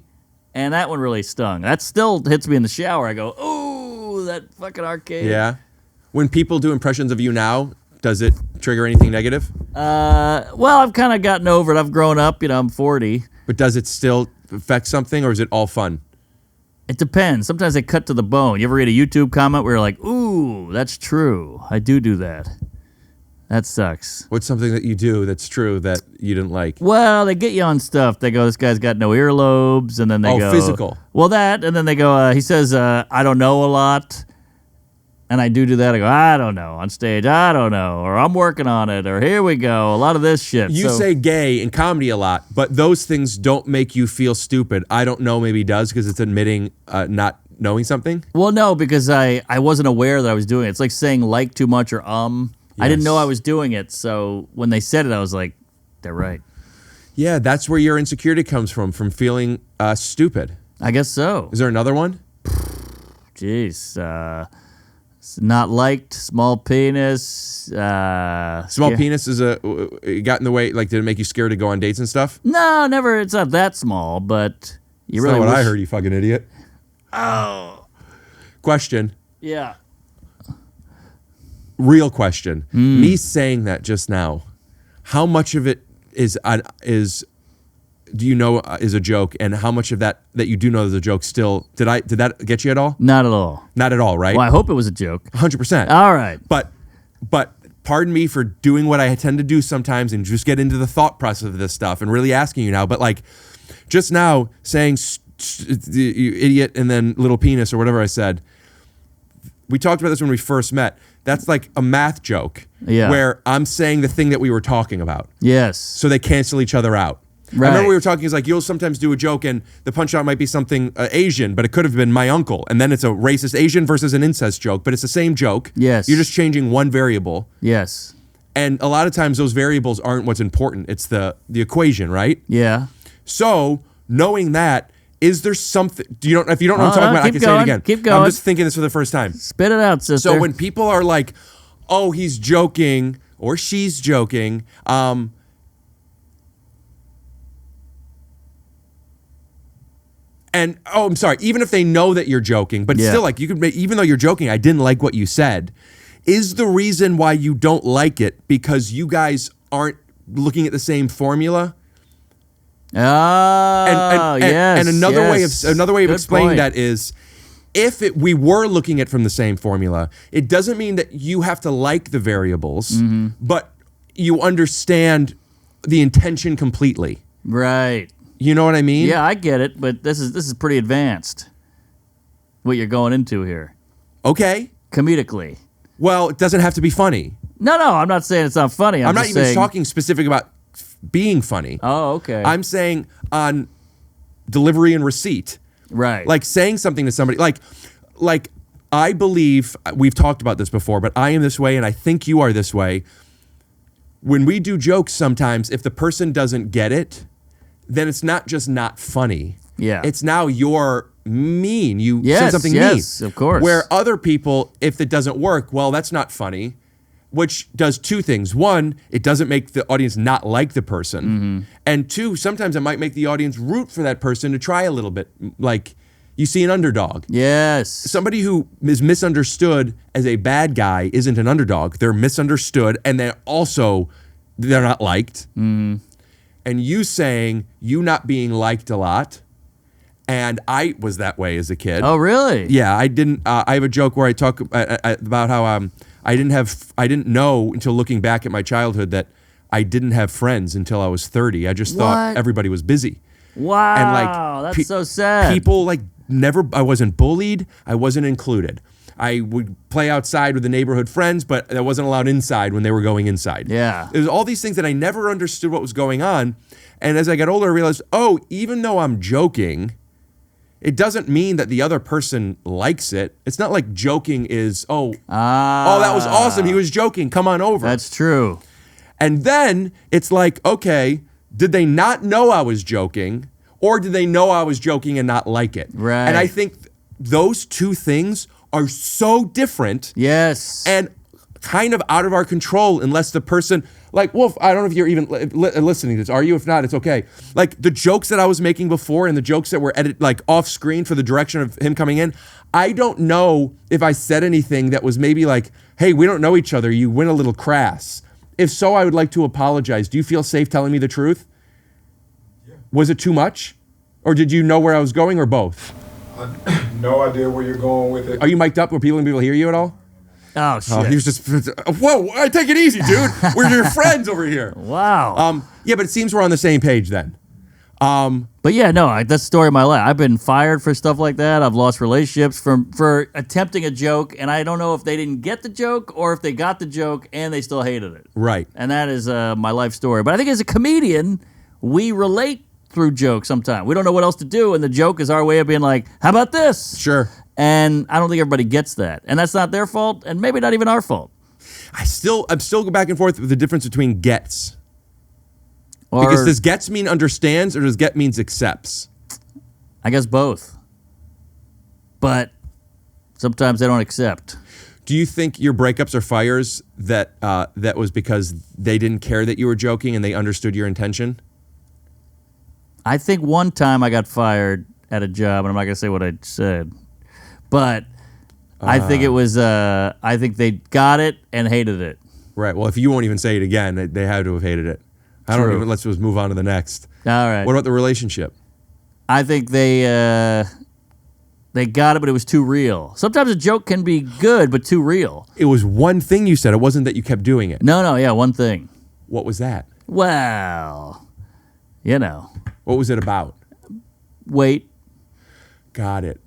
and that one really stung. That still hits me in the shower. I go, ooh, that fucking arcade. Yeah. When people do impressions of you now, does it trigger anything negative? Well, I've kind of gotten over it. I've grown up. I'm 40. But does it still affect something, or is it all fun? It depends. Sometimes they cut to the bone. You ever read a YouTube comment where you're like, ooh, that's true. I do that. That sucks. What's something that you do that's true that you didn't like? Well, they get you on stuff. They go, this guy's got no earlobes, and then they go... physical. Well, that, and then they go, he says, I don't know a lot. And I do that. I go, I don't know. On stage, I don't know. Or I'm working on it. Or here we go. A lot of this shit. You say gay in comedy a lot, but those things don't make you feel stupid. I don't know, maybe does, because it's admitting not knowing something. Well, no, because I wasn't aware that I was doing it. It's like saying like too much or I didn't know I was doing it. So when they said it, I was like, they're right. Yeah, that's where your insecurity comes from feeling stupid. I guess so. Is there another one? Jeez. Not liked, small penis. Small penis is it got in the way, like did it make you scared to go on dates and stuff? No, never. It's not that small, but you That's really not what wish... I heard, you fucking idiot. Oh. Question. Yeah. Real question. Me saying that just now, how much of it is do you know is a joke, and how much of that you do know is a joke still did that get you at all? Not at all. Not at all, right? Well, I hope it was a joke. 100%. All right. But pardon me for doing what I tend to do sometimes and just get into the thought process of this stuff and really asking you now, but like just now saying you idiot and then little penis or whatever I said. We talked about this when we first met. That's like a math joke. Yeah. Where I'm saying the thing that we were talking about. Yes. So they cancel each other out. Right. I remember we were talking, it's like you'll sometimes do a joke and the punchline might be something Asian, but it could have been my uncle. And then it's a racist Asian versus an incest joke, but it's the same joke. Yes. You're just changing one variable. Yes. And a lot of times those variables aren't what's important. It's the equation, right? Yeah. So knowing that, is there something, if you don't know what I'm talking about, I can say it again. Keep going. I'm just thinking this for the first time. Spit it out, sister. So when people are like, oh, he's joking or she's joking, and I'm sorry, even if they know that you're joking, but still like you could make, even though you're joking, I didn't like what you said. Is the reason why you don't like it because you guys aren't looking at the same formula? Oh, yes. And another way of Good explaining point. that is, if we were looking at it from the same formula, it doesn't mean that you have to like the variables, but you understand the intention completely. Right. You know what I mean? Yeah, I get it, but this is pretty advanced. What you're going into here. Okay. Comedically. Well, it doesn't have to be funny. No, I'm not saying it's not funny. I'm not just even saying... talking specific about being funny. Oh, okay. I'm saying on delivery and receipt. Right. Like saying something to somebody, like I believe, we've talked about this before, but I am this way and I think you are this way. When we do jokes sometimes, if the person doesn't get it, then it's not just not funny. Yeah. It's now you're mean. You Yes, said something yes, mean. of course. Where other people, if it doesn't work, well, that's not funny. which does two things. One, it doesn't make the audience not like the person. And two, sometimes it might make the audience root for that person to try a little bit. Like, you see an underdog. Yes. Somebody who is misunderstood as a bad guy isn't an underdog. They're misunderstood, and they're not liked. And you saying you not being liked a lot, and I was that way as a kid. Oh, really? Yeah, I didn't. I have a joke where I talk about how I didn't know until looking back at my childhood that I didn't have friends until I was 30. I just thought everybody was busy. Wow, And like, that's so sad. People like never. I wasn't bullied. I wasn't included. I would play outside with the neighborhood friends, but I wasn't allowed inside when they were going inside. Yeah. There's all these things that I never understood what was going on. And as I got older, I realized, oh, even though I'm joking, it doesn't mean that the other person likes it. It's not like joking is, oh, that was awesome. He was joking. Come on over. That's true. And then it's like, okay, did they not know I was joking, or did they know I was joking and not like it? Right. And I think those two things are so different. Yes. And kind of out of our control unless the person, like, Wolf, I don't know if you're even listening to this. Are you? If not, it's okay. Like, the jokes that I was making before and the jokes that were edited, like, off screen for the direction of him coming in, I don't know if I said anything that was maybe like, hey, we don't know each other. You went a little crass. If so, I would like to apologize. Do you feel safe telling me the truth? Yeah. Was it too much? Or did you know where I was going, or both? No idea where you're going with it. Are you mic'd up where people hear you at all? Oh, shit. He was just, whoa, take it easy, dude. We're your friends over here. Wow. Yeah, but it seems we're on the same page then. But yeah, no, that's the story of my life. I've been fired for stuff like that. I've lost relationships for attempting a joke, and I don't know if they didn't get the joke or if they got the joke and they still hated it. Right. And that is my life story. But I think as a comedian, we relate through jokes sometimes. We don't know what else to do, and the joke is our way of being like, how about this? Sure. And I don't think everybody gets that. And that's not their fault, and maybe not even our fault. I'm still go back and forth with the difference between gets. Or, because does gets mean understands, or does get means accepts? I guess both. But sometimes they don't accept. Do you think your breakups or fires that was because they didn't care that you were joking and they understood your intention? I think one time I got fired at a job, and I'm not going to say what I said, but I think it was, I think they got it and hated it. Right. Well, if you won't even say it again, they had to have hated it. I don't even, let's just move on to the next. All right. What about the relationship? I think they got it, but it was too real. Sometimes a joke can be good, but too real. It was one thing you said. It wasn't that you kept doing it. No, yeah, one thing. What was that? Well, you know. What was it about? Weight. Got it.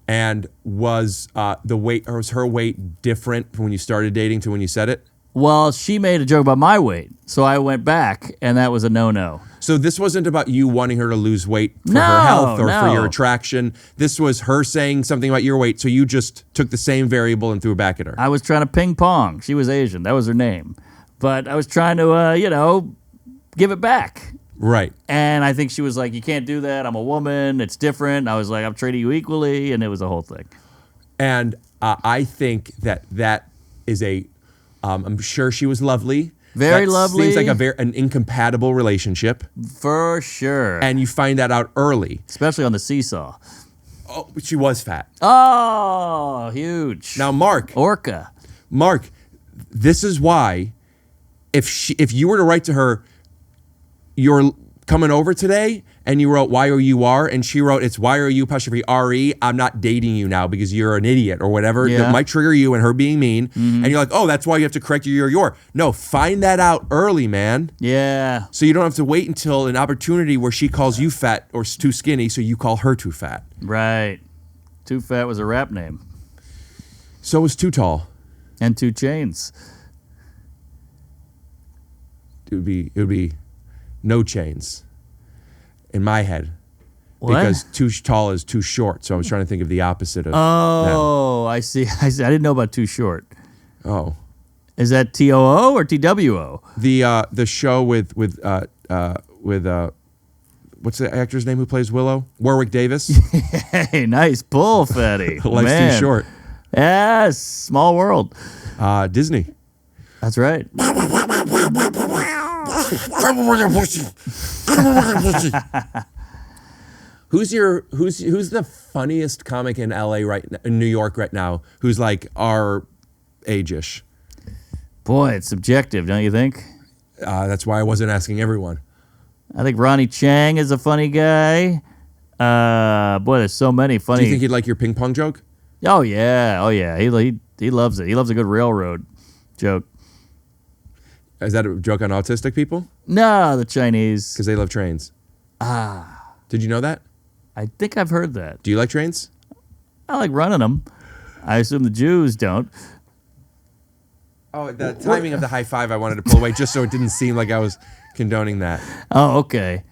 And was the weight, or was her weight different from when you started dating to when you said it? Well, she made a joke about my weight, so I went back, and that was a no-no. So this wasn't about you wanting her to lose weight for her health or for your attraction. This was her saying something about your weight, so you just took the same variable and threw it back at her. I was trying to ping pong. She was Asian. That was her name. But I was trying to, give it back. Right. And I think she was like, you can't do that. I'm a woman. It's different. And I was like, I'm treating you equally. And it was a whole thing. And I think that is I'm sure she was lovely. Very lovely. Seems like an incompatible relationship. For sure. And you find that out early. Especially on the seesaw. Oh, she was fat. Oh, huge. Now, Mark. Orca. Mark, this is why if you were to write to her, you're coming over today, and you wrote Y-O-U-R, and she wrote, it's Y-O-U apostrophe R-E, I'm not dating you now because you're an idiot or whatever. Yeah. That might trigger you and her being mean. And you're like, oh, that's why you have to correct your. No, find that out early, man. Yeah. So you don't have to wait until an opportunity where she calls you fat or too skinny, so you call her too fat. Right. Too Fat was a rap name. So was Too Tall. And 2 Chainz. It would be No Chains in my head. What? Because too tall is too short. So I was trying to think of the opposite of Oh, I see. I didn't know about Too Short. Oh. Is that TOO or TWO? The show with what's the actor's name who plays Willow? Warwick Davis. Hey, nice pull, Fatty. Life's Man. too short. Yes, small world. Disney. That's right. Who's the funniest comic in LA in New York right now? Who's like our age-ish? Boy, it's subjective, don't you think? That's why I wasn't asking everyone. I think Ronnie Chang is a funny guy. Boy, there's so many funny. Do you think he'd like your ping pong joke? Oh yeah. He loves it. He loves a good railroad joke. Is that a joke on autistic people? No, the Chinese. Because they love trains. Did you know that? I think I've heard that. Do you like trains? I like running them. I assume the Jews don't. Oh, the timing of the high five I wanted to pull away just so it didn't seem like I was condoning that. Oh, okay.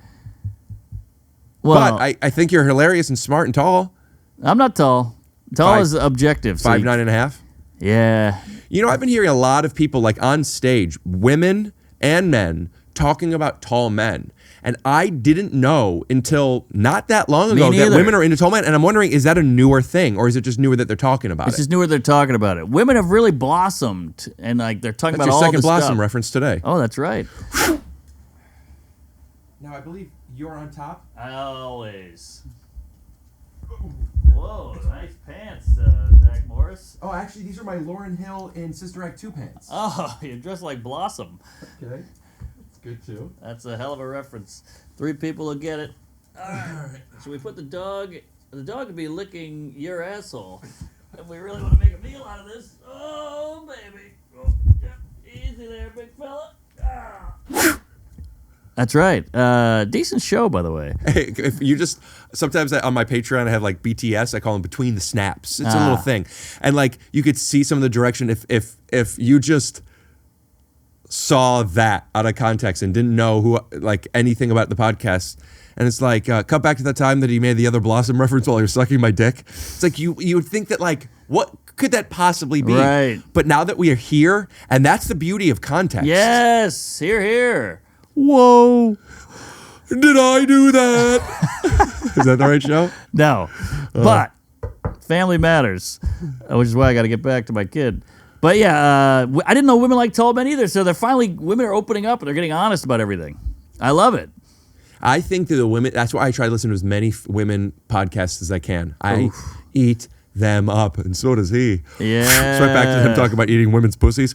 Well, but I think you're hilarious and smart and tall. I'm not tall. Tall is objective. 5'9.5". Yeah. You know, I've been hearing a lot of people like on stage, women and men, talking about tall men. And I didn't know until not that long ago that women are into tall men. And I'm wondering, is that a newer thing, or is it just newer that they're talking about It's just newer they're talking about it. Women have really blossomed, and like they're talking That's about your all second the Blossom stuff. reference today. Oh, that's right. Now I believe you're on top. Always. Whoa, nice pants, Zach Morris. Oh, actually, these are my Lauryn Hill and Sister Act 2 pants. Oh, you're dressed like Blossom. Okay. That's good, too. That's a hell of a reference. 3 people will get it. All right. So we put the dog would be licking your asshole. If we really want to make a meal out of this. Oh, baby. Oh, yep. Easy there, big fella. Ah. That's right. Decent show, by the way. Hey, if you just sometimes on my Patreon I have like BTS. I call them between the snaps. It's a little thing, and like you could see some of the direction if you just saw that out of context and didn't know who like anything about the podcast. And it's like cut back to the time that he made the other Blossom reference while he was sucking my dick. It's like you would think that like what could that possibly be? Right. But now that we are here, and that's the beauty of context. Yes, here. Whoa. Did I do that? Is that the right show? No. But family matters, which is why I got to get back to my kid. But yeah, I didn't know women like tall men either. So women are opening up and they're getting honest about everything. I love it. I think that the women, that's why I try to listen to as many women podcasts as I can. I eat them up, and so does he. Yeah. It's right back to him talking about eating women's pussies.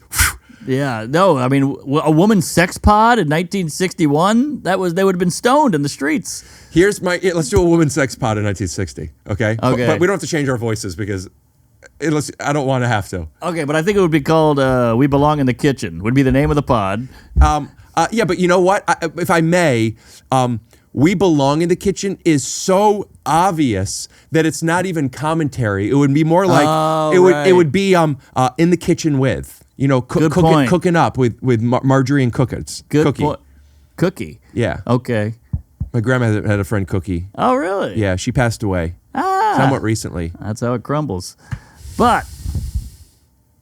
Yeah, no, I mean, a woman's sex pod in 1961, they would have been stoned in the streets. Let's do a woman's sex pod in 1960, okay? Okay. But we don't have to change our voices because I don't want to have to. Okay, but I think it would be called We Belong in the Kitchen, would be the name of the pod. Yeah, but you know what? If I may, We Belong in the Kitchen is so obvious that it's not even commentary. It would be more like, it would be in the kitchen with. You know, cooking up with Marjorie and Cookie. Cookie? Yeah. Okay. My grandma had a friend, Cookie. Oh, really? Yeah, she passed away. Somewhat recently. That's how it crumbles. But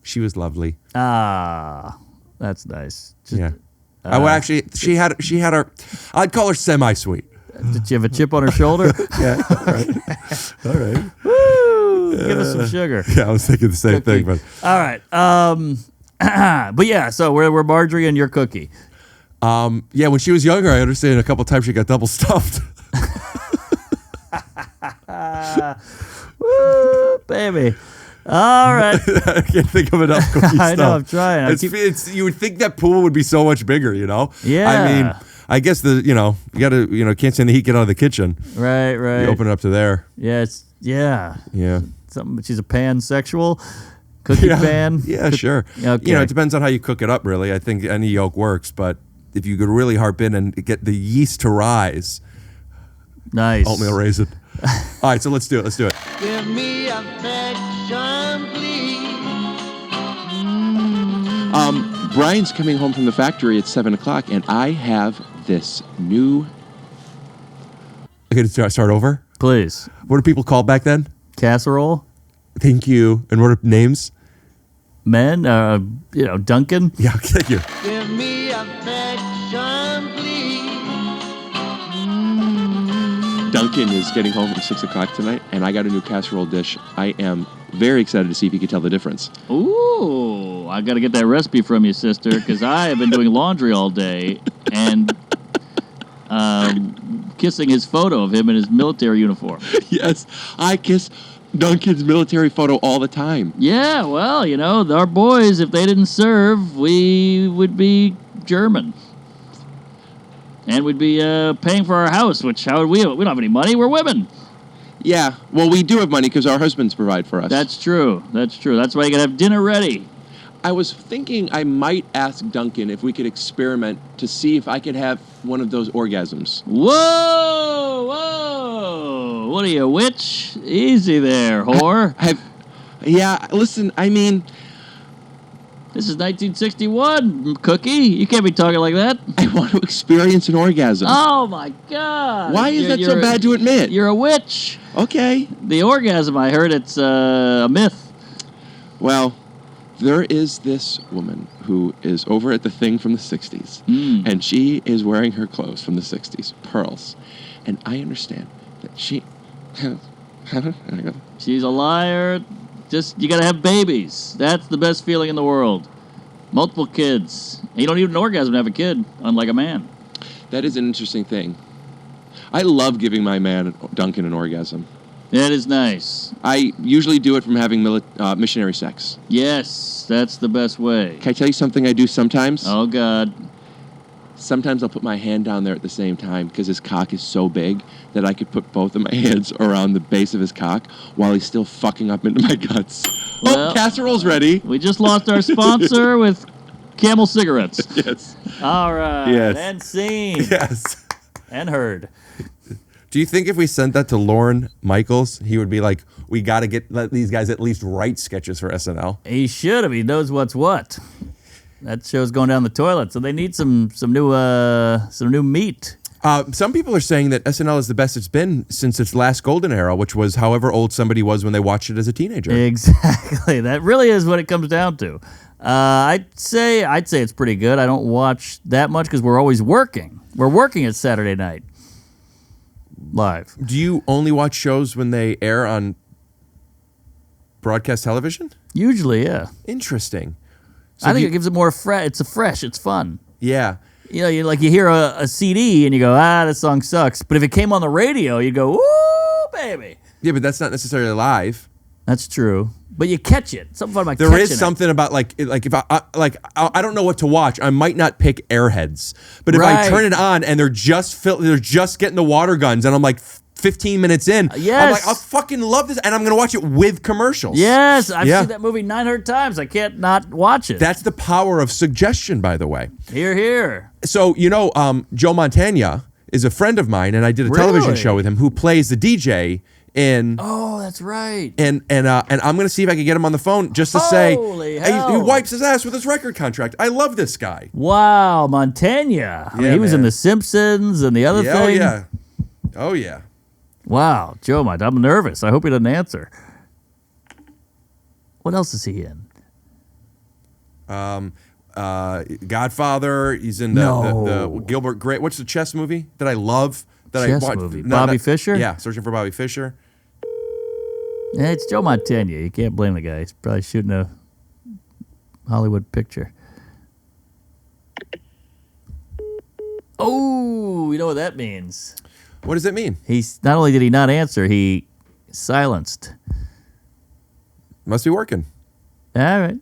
she was lovely. That's nice. Yeah. Actually, she had her. I'd call her semi-sweet. Did she have a chip on her shoulder? Yeah. All right. All right. Woo! Give us some sugar. Yeah, I was thinking the same thing. But all right. But yeah, so we're Marjorie and you're Cookie. Yeah, when she was younger, I understand a couple times she got double stuffed. Woo, baby. All right. I can't think of enough cookie stuff. I know, I'm trying. You would think that pool would be so much bigger, you know? Yeah. I mean, I guess you gotta, can't stand the heat, get out of the kitchen. Right. You open it up to there. Yeah, Yeah. Something. She's a pansexual. Cookie pan. Yeah, sure. Okay. It depends on how you cook it up, really. I think any yolk works, but if you could really harp in and get the yeast to rise. Nice. Oatmeal raisin. All right, so let's do it. Give me affection, please. Brian's coming home from the factory at 7 o'clock, and I have this new... Okay, to start over? Please. What do people call back then? Casserole. Thank you. And what are names? Men, Duncan. Yeah, thank you. Give me affection, please. Duncan is getting home at 6 o'clock tonight, and I got a new casserole dish. I am very excited to see if you can tell the difference. Ooh. Whoa! I got to get that recipe from you, sister, because I have been doing laundry all day and kissing his photo of him in his military uniform. Yes, I kiss Duncan's military photo all the time. Yeah, well, you know, our boys, if they didn't serve, we would be German. And we'd be paying for our house, which how would we? We don't have any money. We're women. Yeah, well, we do have money because our husbands provide for us. That's true. That's true. That's why you got to have dinner ready. I was thinking I might ask Duncan if we could experiment to see if I could have one of those orgasms. Whoa! Whoa! What are you, a witch? Easy there, whore. Yeah, listen, I mean... This is 1961, Cookie. You can't be talking like that. I want to experience an orgasm. Oh, my God. Why is that so bad to admit? You're a witch. Okay. The orgasm, I heard it's a myth. Well, there is this woman who is over at the thing from the 60s, and she is wearing her clothes from the 60s, pearls. And I understand that she... She's a liar. Just, you gotta have babies. That's the best feeling in the world. Multiple kids. And you don't need an orgasm to have a kid, unlike a man. That is an interesting thing. I love giving my man, Duncan, an orgasm. That is nice. I usually do it from having missionary sex. Yes, that's the best way. Can I tell you something I do sometimes? Oh, God. Sometimes I'll put my hand down there at the same time because his cock is so big that I could put both of my hands around the base of his cock while he's still fucking up into my guts. Well, casserole's ready. We just lost our sponsor with Camel cigarettes. Yes. All right. Yes. And seen. Yes. And heard. Do you think if we sent that to Lorne Michaels, he would be like, we got to let these guys at least write sketches for SNL? He should have. He knows what's what. That show's going down the toilet, so they need some new meat. Some people are saying that SNL is the best it's been since its last golden era, which was however old somebody was when they watched it as a teenager. Exactly. That really is what it comes down to. I'd say it's pretty good. I don't watch that much because we're always working. We're working at Saturday night live. Do you only watch shows when they air on broadcast television? Usually, yeah. Interesting. So I think it gives it more fresh. It's fun. Yeah. You know, you hear a CD and you go, this song sucks. But if it came on the radio, you go, woo, baby. Yeah, but that's not necessarily live. That's true. But you catch it. Something about there is something about like if I don't know what to watch, I might not pick Airheads. But if I turn it on and they're just getting the water guns and I'm like 15 minutes in, I'm like, I fucking love this, and I'm gonna watch it with commercials. Yes, I've seen that movie 900 times. I can't not watch it. That's the power of suggestion, by the way. Hear, hear. So, Joe Montana is a friend of mine, and I did a television show with him who plays the DJ in... Oh, that's right. And I'm gonna see if I can get him on the phone just to say, hell. He wipes his ass with his record contract. I love this guy. Wow, Montana. I mean, he was in The Simpsons and the other thing. Oh, yeah. Oh, yeah. Wow, Joe, I'm nervous. I hope he doesn't answer. What else is he in? Godfather. He's in the Gilbert Grape. What's the chess movie that I love? Movie. Bobby Fischer? Yeah, Searching for Bobby Fischer. Yeah, it's Joe Montana. You can't blame the guy. He's probably shooting a Hollywood picture. Oh, you know what that means. What does it mean? He's not only did he not answer, he silenced. Must be working. All right.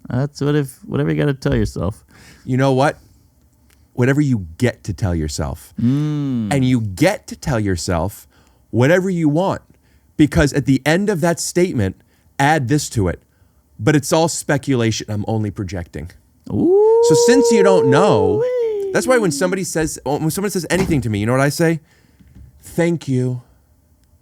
That's whatever you got to tell yourself. You know what? Whatever you get to tell yourself. And you get to tell yourself whatever you want. Because at the end of that statement, add this to it. But it's all speculation. I'm only projecting. Ooh. So since you don't know... That's why when someone says anything to me, you know what I say? Thank you.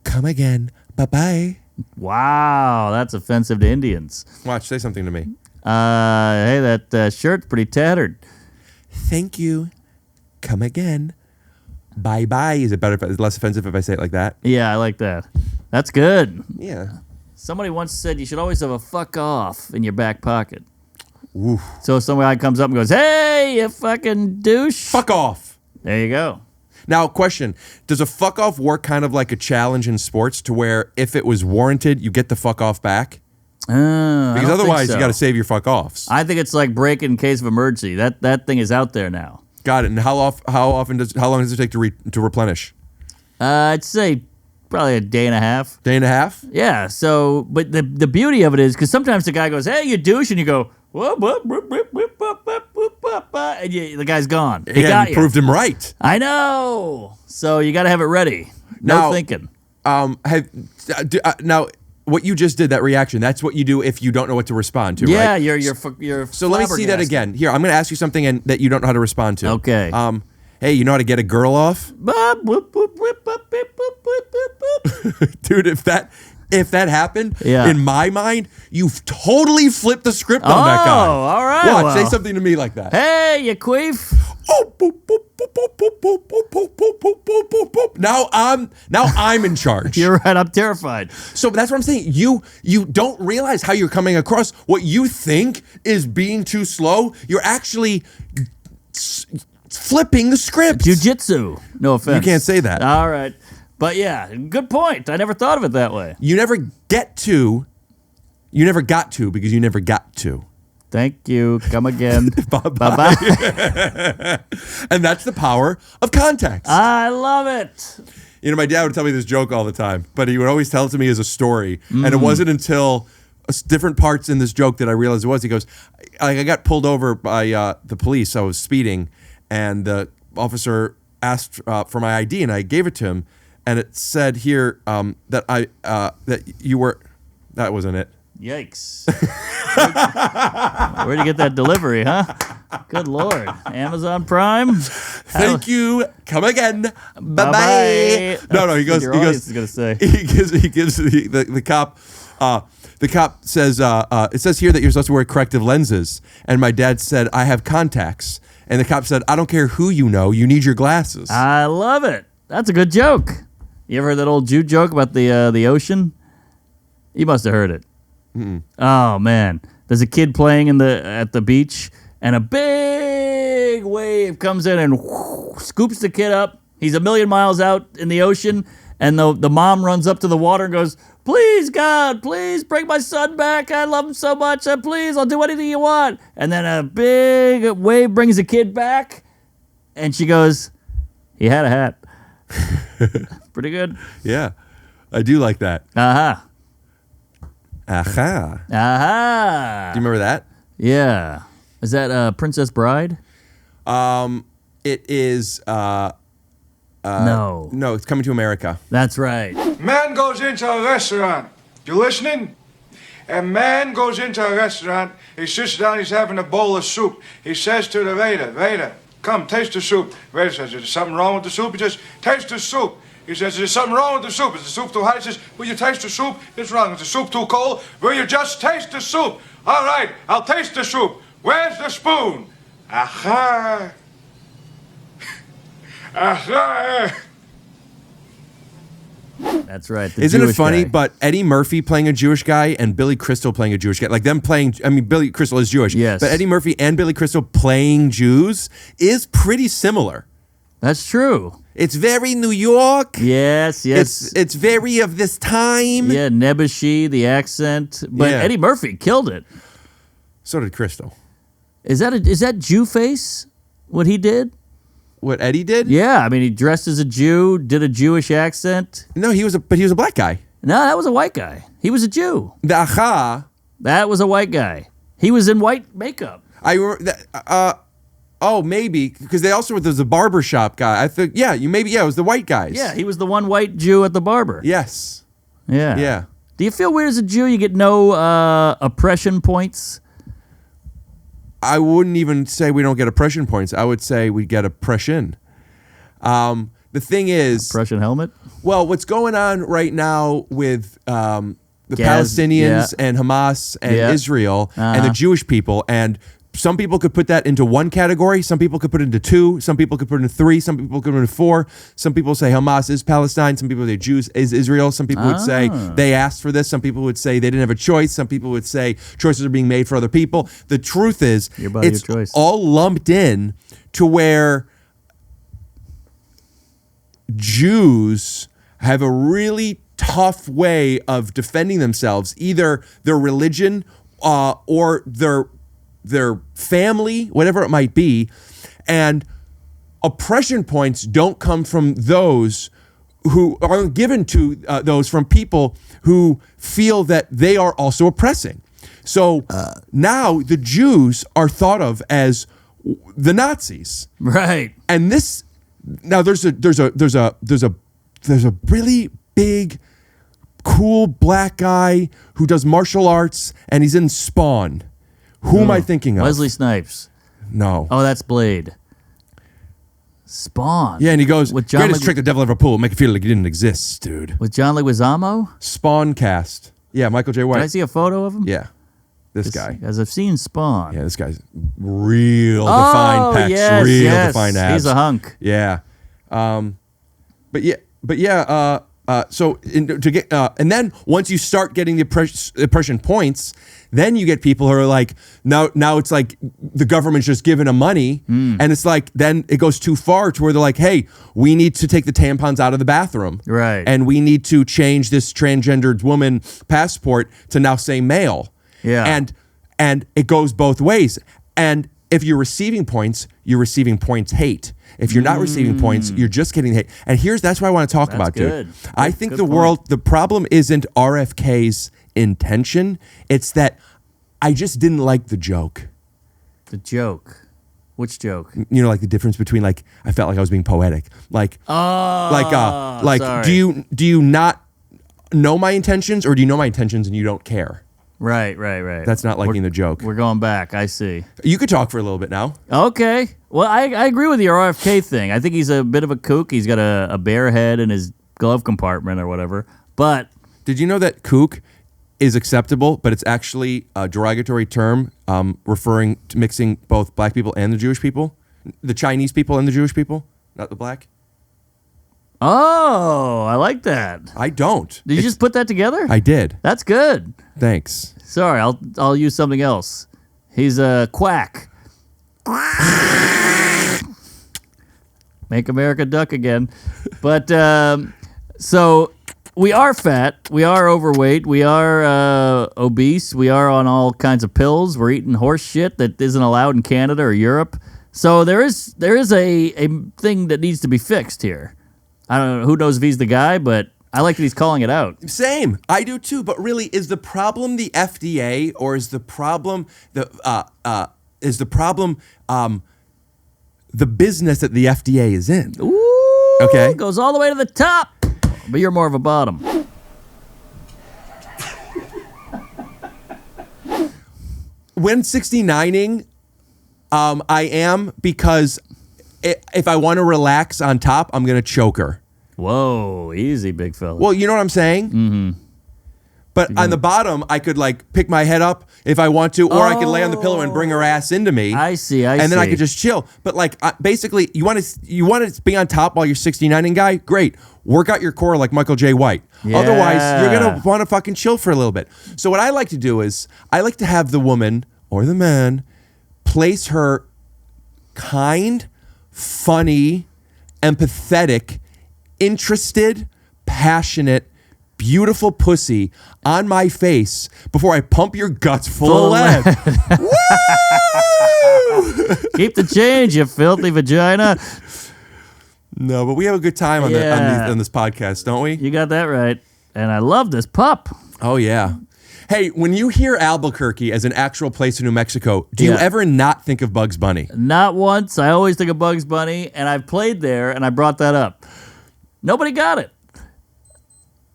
Come again. Bye-bye. Wow, that's offensive to Indians. Watch, say something to me. Hey, that shirt's pretty tattered. Thank you. Come again. Bye-bye. Is it better? Less offensive if I say it like that? Yeah, I like that. That's good. Yeah. Somebody once said you should always have a fuck off in your back pocket. Oof. So if somebody comes up and goes, hey, you fucking douche. Fuck off. There you go. Now, question. Does a fuck off work kind of like a challenge in sports to where if it was warranted, you get the fuck off back? Because otherwise, you got to save your fuck offs. I think it's like break in case of emergency. That thing is out there now. Got it. And how long does it take to replenish? I'd say probably a day and a half. Day and a half? Yeah. So, but the beauty of it is because sometimes the guy goes, "Hey, you douche," and you go, "Whoop, whoop, whoop, whoop, whoop, whoop, whoop, whoop, whoop," and the guy's gone. He got you. Proved him right. I know. So you got to have it ready. No thinking. Now, what you just did, that reaction, that's what you do if you don't know what to respond to, yeah, right? you're So let me see that again. Here, I'm going to ask you something that you don't know how to respond to. Okay. Hey, you know how to get a girl off? Dude, if that happened, in my mind, you've totally flipped the script on that guy. Oh, all right. Watch, say something to me like that. Hey, you queef. Now I'm in charge. You're right. I'm terrified. So that's what I'm saying. You don't realize how you're coming across. What you think is being too slow, you're actually flipping the script. Jiu-jitsu. No offense. You can't say that. All right. But yeah, good point. I never thought of it that way. You never got to because you never got to. Thank you. Come again. Bye-bye. And that's the power of context. I love it. You know, my dad would tell me this joke all the time, but he would always tell it to me as a story. And it wasn't until different parts in this joke that I realized it was. He goes, I got pulled over by the police. I was speeding, and the officer asked for my ID, and I gave it to him. And it said here that you were. That wasn't it. Yikes. Where'd you get that delivery, huh? Good Lord. Amazon Prime? Thank you. Come again. Bye-bye. Bye-bye. No, he goes, Your audience is gonna say. He gives the cop, the cop says, it says here that you're supposed to wear corrective lenses. And my dad said, I have contacts. And the cop said, I don't care who you know, you need your glasses. I love it. That's a good joke. You ever heard that old Jew joke about the ocean? You must have heard it. Mm-mm. Oh man, there's a kid playing at the beach, and a big wave comes in and scoops the kid up. He's a million miles out in the ocean, and the mom runs up to the water and goes, "Please, God, please bring my son back. I love him so much. Please, I'll do anything you want." And then a big wave brings the kid back, and she goes, "He had a hat." Pretty good. Yeah, I do like that. Aha. Aha. Aha. Do you remember that? Yeah. Is that Princess Bride? It is. No. No, it's Coming to America. That's right. Man goes into a restaurant. You listening? A man goes into a restaurant. He sits down. He's having a bowl of soup. He says to the waiter, come, taste the soup. Waiter says, is there something wrong with the soup? He says, taste the soup. He says, is there something wrong with the soup? Is the soup too hot? He says, will you taste the soup? It's wrong. Is the soup too cold? Will you just taste the soup? All right, I'll taste the soup. Where's the spoon? Aha. Aha. That's right. Isn't Jewish it funny? guy. But Eddie Murphy playing a Jewish guy and Billy Crystal playing a Jewish guy, like them playing. I mean, Billy Crystal is Jewish. Yes. But Eddie Murphy and Billy Crystal playing Jews is pretty similar. That's true. It's very New York. Yes. It's very of this time. Yeah, Nebuchadnezzar, the accent. But Yeah. Eddie Murphy killed it. So did Crystal. Is that Jew face? What he did? What Eddie did? Yeah, I mean, he dressed as a Jew, did a Jewish accent. No, he was a black guy. No, that was a white guy. He was a Jew. The aha. That was a white guy. He was in white makeup. I remember that. Oh, maybe because there's a barbershop guy. I think it was the white guys. Yeah, he was the one white Jew at the barber. Yes. Yeah. Yeah. Do you feel weird as a Jew? You get no oppression points. I wouldn't even say we don't get oppression points. I would say we get oppression. The thing is, oppression helmet. Well, what's going on right now with the Gaz, Palestinians and Hamas and Israel and the Jewish people, and some people could put that into one category. Some people could put it into two. Some people could put it into three. Some people could put it into four. Some people say Hamas is Palestine. Some people say Jews is Israel. Some people would say they asked for this. Some people would say they didn't have a choice. Some people would say choices are being made for other people. The truth is, it's all lumped in to where Jews have a really tough way of defending themselves, either their religion or their family, whatever it might be. And oppression points don't come from those who are given to those from people who feel that they are also oppressing. So now the Jews are thought of as the Nazis, Right. and this now there's a really big, cool black guy who does martial arts, and he's in Spawn. Who am I thinking of? Wesley Snipes. No. Oh, that's Blade. Spawn. Yeah, and he goes, with John greatest trick the devil ever pulled, make it feel like you didn't exist, dude. with John Leguizamo. Spawn cast. Yeah, Michael J. White. Did I see a photo of him? Yeah. This guy. As I've seen Spawn. Yeah, this guy's real defined pecs, yes, real yes. defined abs. He's a hunk. Yeah. So and then once you start getting the oppression points, then you get people who are like, now it's like the government's just giving them money, and it's like then it goes too far to where they're like, hey, we need to take the tampons out of the bathroom, Right. and we need to change this transgendered woman passport to now say male. Yeah. And it goes both ways. And if you're receiving points hate. If you're not receiving points, you're just getting hate. And that's what I want to talk about, good. dude. I think Good the point. world, the problem isn't RFK's intention. It's that I just didn't like the joke. The joke. Which joke? You know, like the difference between I felt like I was being poetic. Sorry. Do you not know my intentions, or do you know my intentions and you don't care? Right. That's not liking the joke. We're going back. I see. You could talk for a little bit now. Okay. Well, I agree with your RFK thing. I think he's a bit of a kook. He's got a bare head in his glove compartment or whatever. But did you know that kook is acceptable, but it's actually a derogatory term referring to mixing both black people and the Jewish people? The Chinese people and the Jewish people, not the black? Oh, I like that. I don't. Did you just put that together? I did. That's good. Thanks. Sorry, I'll use something else. He's a quack. Make America duck again. But so we are fat, we are overweight, we are obese, we are on all kinds of pills. We're eating horse shit that isn't allowed in Canada or Europe. So there is a thing that needs to be fixed here. I don't know who knows if he's the guy, but I like that he's calling it out. Same. I do too. But really, is the problem the FDA, or is the problem the business that the FDA is in? Ooh, okay. Goes all the way to the top. But you're more of a bottom. When 69ing, I am, because if I want to relax on top, I'm going to choke her. Whoa, easy, big fella. Well, you know what I'm saying? Mm-hmm. But on the bottom, I could pick my head up if I want to, or I could lay on the pillow and bring her ass into me. I see. And then I could just chill. But basically, you want to be on top while you're 69ing, guy? Great. Work out your core like Michael J. White. Yeah. Otherwise, you're going to want to fucking chill for a little bit. So what I like to do is I like to have the woman or the man place her kind, funny, empathetic, interested, passionate, beautiful pussy on my face before I pump your guts full of lead. Woo! Keep the change, you filthy vagina. No, but we have a good time on this podcast, don't we? You got that right. And I love this pup. Oh, yeah. Hey, when you hear Albuquerque as an actual place in New Mexico, do you ever not think of Bugs Bunny? Not once. I always think of Bugs Bunny, and I've played there, and I brought that up. Nobody got it.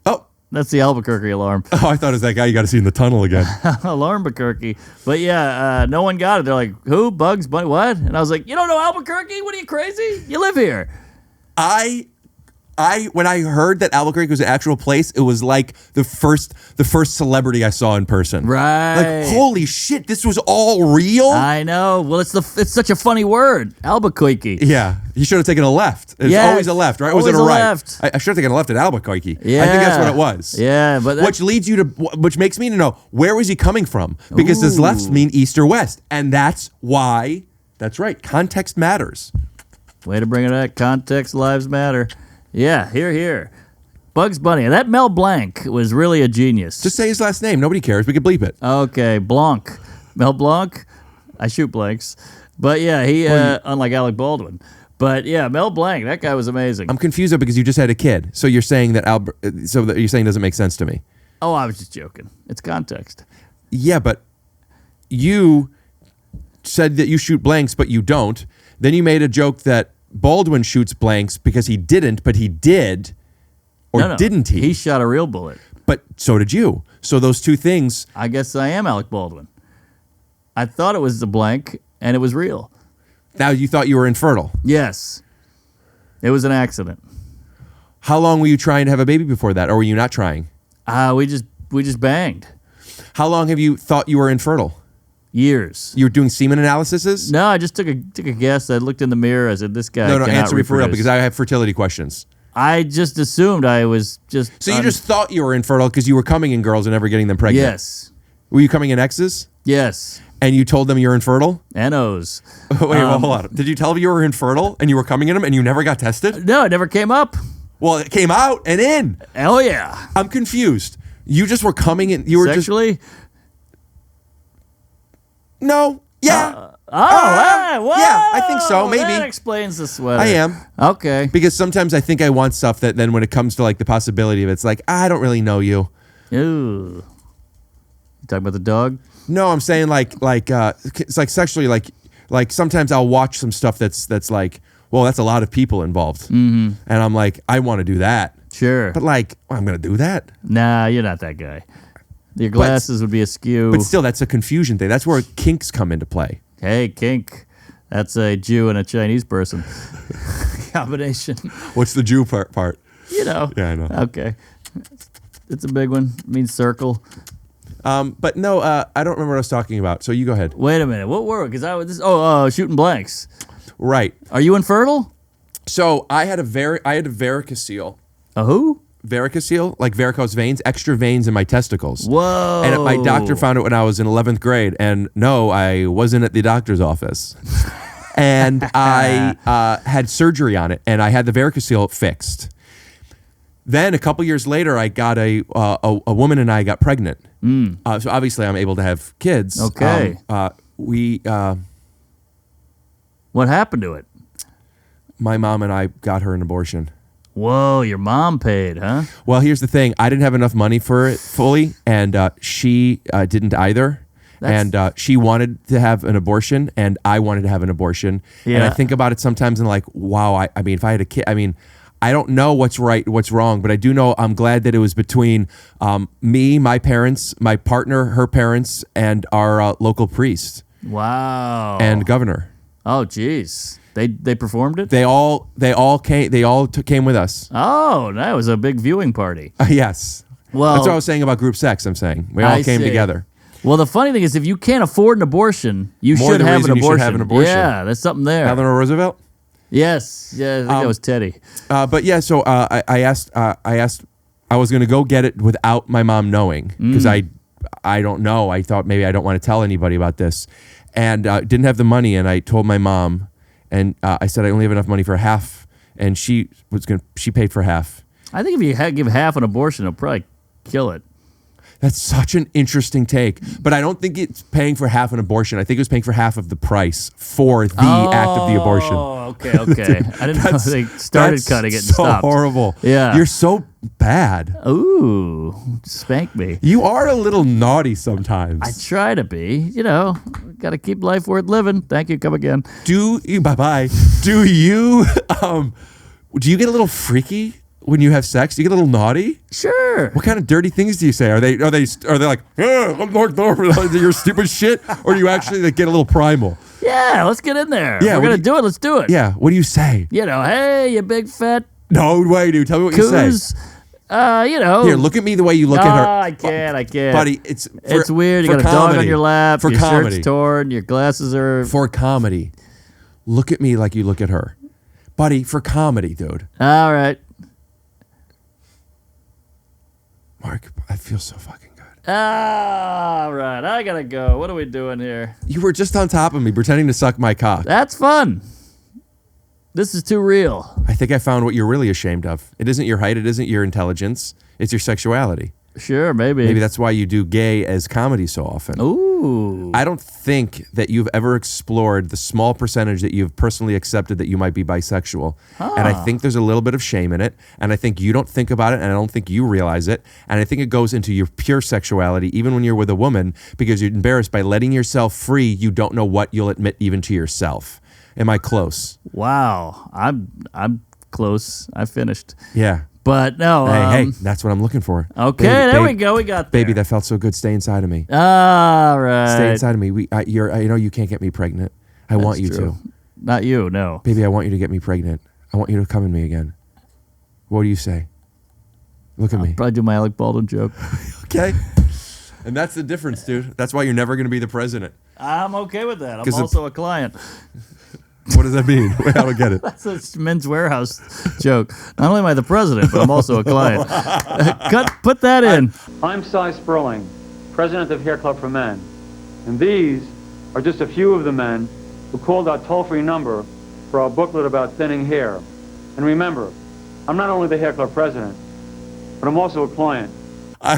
Oh. That's the Albuquerque alarm. Oh, I thought it was that guy you got to see in the tunnel again. Alarmbuquerque. But yeah, no one got it. They're like, who? Bugs Bunny? What? And I was like, you don't know Albuquerque? What are you, crazy? You live here. When I heard that Albuquerque was an actual place, it was like the first celebrity I saw in person. Right. Like, holy shit, this was all real? I know. Well, it's such a funny word, Albuquerque. Yeah. You should have taken a left. It's always a left, right? Or was it a right? Left. I should have taken a left at Albuquerque. Yeah. I think that's what it was. Yeah, but which makes me to know, where was he coming from? Because does left mean east or west? And that's why, that's right, context matters. Way to bring it up. Context lives matter. Yeah, here. Bugs Bunny. That Mel Blanc was really a genius. Just say his last name. Nobody cares. We could bleep it. Okay, Blanc. Mel Blanc. I shoot blanks. But yeah, he, unlike Alec Baldwin. But yeah, Mel Blanc, that guy was amazing. I'm confused though because you just had a kid. So you're saying that you're saying doesn't make sense to me. Oh, I was just joking. It's context. Yeah, but you said that you shoot blanks, but you don't. Then you made a joke that Baldwin shoots blanks because he didn't, but he did. Or No. didn't he? He shot a real bullet. But so did you. So those two things. I guess I am Alec Baldwin. I thought it was a blank, and it was real. Now you thought you were infertile. Yes. It was an accident. How long were you trying to have a baby before that, or were you not trying? We just banged. How long have you thought you were infertile? Years. You were doing semen analyses? No, I just took a guess. I looked in the mirror. I said, "This guy." No, cannot answer me for real reproduce." because I have fertility questions. I just assumed I was just. So you just thought you were infertile because you were coming in girls and never getting them pregnant? Yes. Were you coming in X's? Yes. And you told them you're infertile? NOs. Wait, well, hold on. Did you tell them you were infertile and you were coming in them and you never got tested? No, it never came up. Well, it came out and in. Oh yeah. I'm confused. You just were coming in. You were Sexually? No. Yeah. Whoa. Yeah, I think so. Maybe. That explains the sweater. I am. Okay. Because sometimes I think I want stuff that then when it comes to like the possibility of it's like, I don't really know you. Ooh. You talking about the dog? No, I'm saying it's like sexually like sometimes I'll watch some stuff that's like, well, that's a lot of people involved. Mm-hmm. And I'm like, I want to do that. Sure. But like, I'm going to do that. Nah, you're not that guy. Your glasses would be askew. But still, that's a confusion thing. That's where kinks come into play. Hey, kink. That's a Jew and a Chinese person. Combination. What's the Jew part? You know. Yeah, I know. Okay. It's a big one. It means circle. But no, I don't remember what I was talking about. So you go ahead. Wait a minute. What were? Because I was shooting blanks. Right. Are you infertile? So I had a varicocele. A who? Varicocele, like varicose veins, extra veins in my testicles. Whoa. And my doctor found it when I was in 11th grade. And no, I wasn't at the doctor's office. And I had surgery on it, and I had the varicocele fixed. Then a couple years later, I got a woman and I got pregnant. So obviously, I'm able to have kids. Okay. What happened to it? My mom and I got her an abortion. Whoa, your mom paid, huh? Well, here's the thing. I didn't have enough money for it fully, and she didn't either. And she wanted to have an abortion, and I wanted to have an abortion. Yeah. And I think about it sometimes and like, wow, I mean, if I had a kid, I mean, I don't know what's right, what's wrong, but I do know I'm glad that it was between me, my parents, my partner, her parents, and our local priest. Wow. And governor. Oh, geez. They performed it? They all came with us. Oh, that was a big viewing party. Yes. Well, that's what I was saying about group sex. I'm saying we all came together. Well, the funny thing is, if you can't afford an abortion, you should have an abortion. You should have an abortion. Yeah, there's something there. Eleanor Roosevelt. Yes. Yeah, I think that was Teddy. But yeah, so I asked. I was going to go get it without my mom knowing because I don't know. I thought maybe I don't want to tell anybody about this, and didn't have the money. And I told my mom. And I said I only have enough money for half, and she paid for half. I think if you give half an abortion, it'll probably kill it. That's such an interesting take, but I don't think it's paying for half an abortion. I think it was paying for half of the price for the act of the abortion. Oh, okay. I didn't know they started cutting it and so stopped. Horrible. Yeah. You're so bad. Ooh, spank me. You are a little naughty sometimes. I try to be. You know, got to keep life worth living. Thank you. Come again. Bye-bye. Do you get a little freaky when you have sex? Do you get a little naughty? Sure. What kind of dirty things do you say? Are they like, you're stupid shit? Or do you actually like, get a little primal? Yeah, let's get in there. Yeah, we're going to do it. Let's do it. Yeah, what do you say? You know, hey, you big fat. No way, dude. Tell me what you say. You know. Here, look at me the way you look at her. I can't. Buddy, it's weird. You got a dog on your lap. For your comedy. shirt's torn. Your glasses are. For comedy. Look at me like you look at her. Buddy, for comedy, dude. All right. Mark, I feel so fucking good. All right. I got to go. What are we doing here? You were just on top of me pretending to suck my cock. That's fun. This is too real. I think I found what you're really ashamed of. It isn't your height. It isn't your intelligence. It's your sexuality. Sure, maybe. Maybe that's why you do gay as comedy so often. Ooh. I don't think that you've ever explored the small percentage that you've personally accepted that you might be bisexual. And I think there's a little bit of shame in it. And I think you don't think about it, and I don't think you realize it. And I think it goes into your pure sexuality, even when you're with a woman, because you're embarrassed by letting yourself free. You don't know what you'll admit even to yourself. Am I close? Wow. I'm close. I finished. Yeah. But no. Hey, that's what I'm looking for. Okay, there we go. We got there. Baby, that felt so good. Stay inside of me. All right. Stay inside of me. I know you can't get me pregnant. I want you to. Not you, no. Baby, I want you to get me pregnant. I want you to come in me again. What do you say? Look at me. Probably do my Alec Baldwin joke. Okay. And that's the difference, dude. That's why you're never going to be the president. I'm okay with that. I'm also a client. What does that mean? Wait, I don't get it. That's a Men's Warehouse joke. Not only am I the president, but I'm also a client. Put that in. I'm Cy Sperling, president of Hair Club for Men. And these are just a few of the men who called our toll-free number for our booklet about thinning hair. And remember, I'm not only the Hair Club president, but I'm also a client. I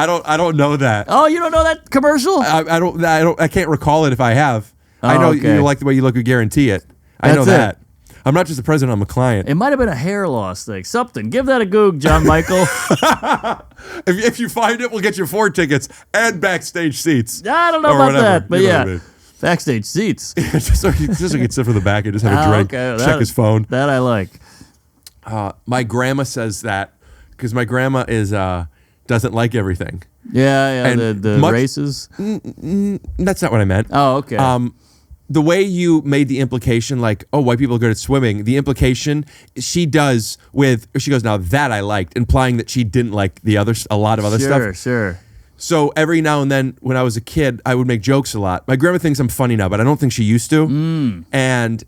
don't know that. Oh, you don't know that commercial? I can't recall it if I have. I know okay. you like the way you look. You guarantee it. I know that. I'm not just the president. I'm a client. It might have been a hair loss thing. Something. Give that a goog, JonMichael. if you find it, we'll get you 4 tickets and backstage seats. I don't know about that, but yeah. Backstage seats. just so he can sit for the back and just have a drink, check his phone. That I like. My grandma says that because my grandma is doesn't like everything. Yeah, and the races. That's not what I meant. Oh, okay. The way you made the implication, like, oh, white people are good at swimming, the implication she does she goes, now that I liked, implying that she didn't like a lot of other stuff. Sure. So every now and then when I was a kid, I would make jokes a lot. My grandma thinks I'm funny now, but I don't think she used to. And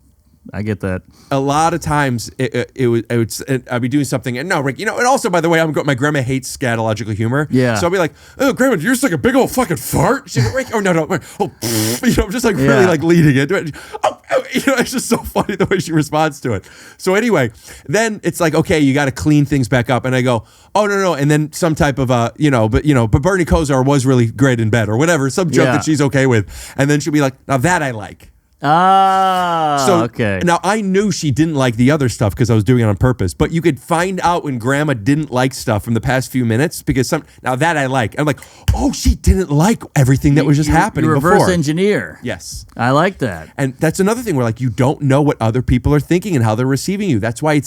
I get that. A lot of times I'd be doing something, and no, Rick, and also, by the way, my grandma hates scatological humor. Yeah. So I'll be like, oh, grandma, you're just like a big old fucking fart. She's like, Rick, oh, no. Oh, I'm just like really like leading into it. Oh, it's just so funny the way she responds to it. So anyway, then it's like, okay, you got to clean things back up. And I go, oh, no. And then some type of, but Bernie Kosar was really great in bed or whatever, some joke that she's okay with. And then she'll be like, now that I like. Okay. Now I knew she didn't like the other stuff because I was doing it on purpose. But you could find out when Grandma didn't like stuff from the past few minutes because now that I like. I'm like, oh, she didn't like everything that was just happening. You reverse before. engineer. Yes, I like that. And that's another thing where you don't know what other people are thinking and how they're receiving you. That's why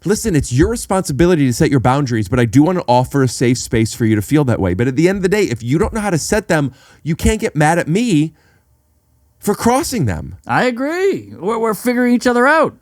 listen, it's your responsibility to set your boundaries, but I do want to offer a safe space for you to feel that way. But at the end of the day, if you don't know how to set them, you can't get mad at me for crossing them. I agree. We're figuring each other out.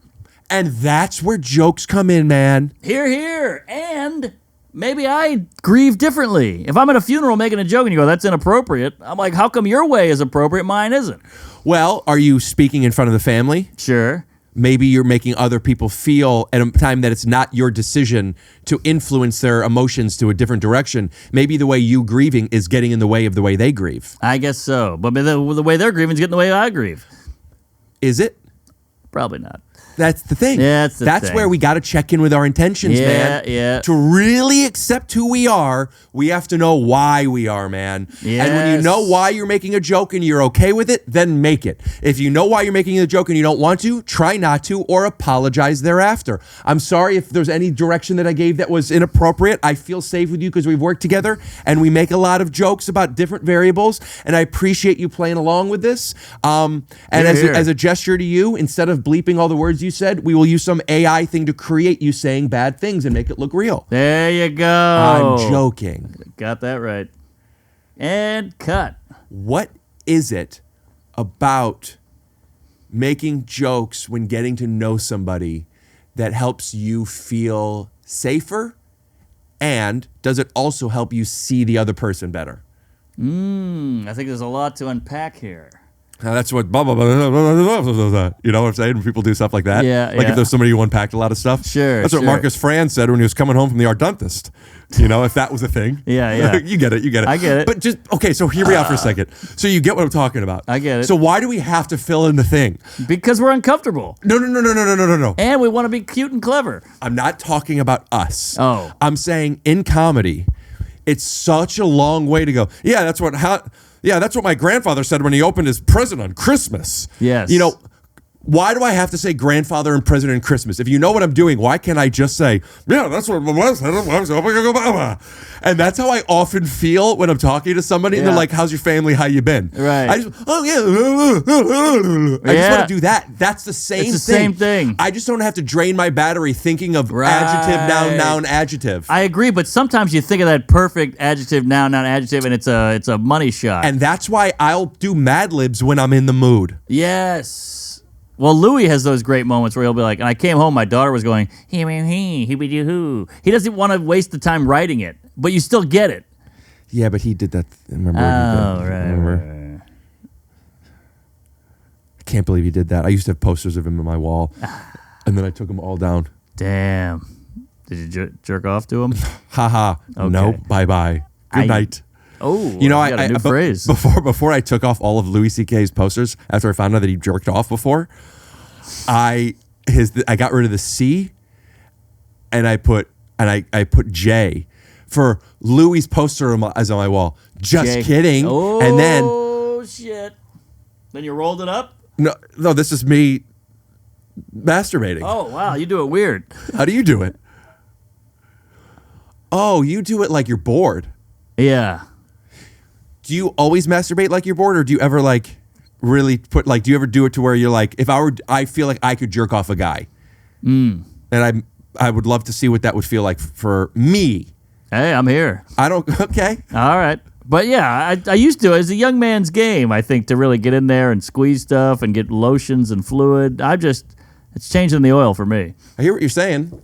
And that's where jokes come in, man. Here. And maybe I grieve differently. If I'm at a funeral making a joke and you go, that's inappropriate, I'm like, how come your way is appropriate, mine isn't? Well, are you speaking in front of the family? Sure. Maybe you're making other people feel at a time that it's not your decision to influence their emotions to a different direction. Maybe the way you grieving is getting in the way of the way they grieve. I guess so. But the way they're grieving is getting in the way I grieve. Is it? Probably not. That's the thing. Yeah, that's where we got to check in with our intentions, man. Yeah. To really accept who we are, we have to know why we are, man. Yes. And when you know why you're making a joke and you're okay with it, then make it. If you know why you're making a joke and you don't want to, try not to or apologize thereafter. I'm sorry if there's any direction that I gave that was inappropriate. I feel safe with you because we've worked together and we make a lot of jokes about different variables, and I appreciate you playing along with this. As a gesture to you, instead of bleeping all the words you said, we will use some AI thing to create you saying bad things and make it look real. There you go. I'm joking. Got that right. And cut. What is it about making jokes when getting to know somebody that helps you feel safer? And does it also help you see the other person better? I think there's a lot to unpack here. That's what blah, blah, blah, blah, blah, blah, blah. You know what I'm saying? When people do stuff like that. Yeah, Like yeah. if there's somebody who unpacked a lot of stuff. Sure, That's what sure. Marcus Fran said when he was coming home from the ordontist. You know, if that was a thing. Yeah. You get it. I get it. But just, okay, so hear me out for a second. So you get what I'm talking about. I get it. So why do we have to fill in the thing? Because we're uncomfortable. No. And we want to be cute and clever. I'm not talking about us. Oh. I'm saying in comedy, it's such a long way to go. Yeah, that's what my grandfather said when he opened his prison on Christmas. Yes. You know, why do I have to say grandfather and prison and Christmas? If you know what I'm doing, why can't I just say, yeah, that's what my said. And that's how I often feel when I'm talking to somebody and they're like, how's your family? How you been? Right. I just, I just want to do that. That's the same thing. It's the same thing. I just don't have to drain my battery thinking of adjective, noun, adjective. I agree, but sometimes you think of that perfect adjective, noun, adjective, and it's a money shot. And that's why I'll do Mad Libs when I'm in the mood. Yes. Well, Louis has those great moments where he'll be like, and I came home, my daughter was going, he doesn't want to waste the time writing it, but you still get it. Yeah, but he did that. Remember? Right. I can't believe he did that. I used to have posters of him on my wall, and then I took them all down. Damn. Did you jerk off to him? Haha. Okay. No. Bye. Good night. Oh, you know, you got a new phrase. Before I took off all of Louis C.K.'s posters, after I found out that he jerked off before, I got rid of the C, and I put J for Louis' poster as on my wall. Just J. kidding. Oh, and then shit. Then you rolled it up? no, this is me masturbating. Oh, wow, you do it weird. How do you do it? Oh, you do it like you're bored. Yeah. Do you always masturbate like you're bored, or do you ever like really put like? Do you ever do it to where you're like, I feel like I could jerk off a guy, and I would love to see what that would feel like for me. Hey, I'm here. I don't. Okay. All right. But yeah, I used to. It's a young man's game, I think, to really get in there and squeeze stuff and get lotions and fluid. It's changing the oil for me. I hear what you're saying.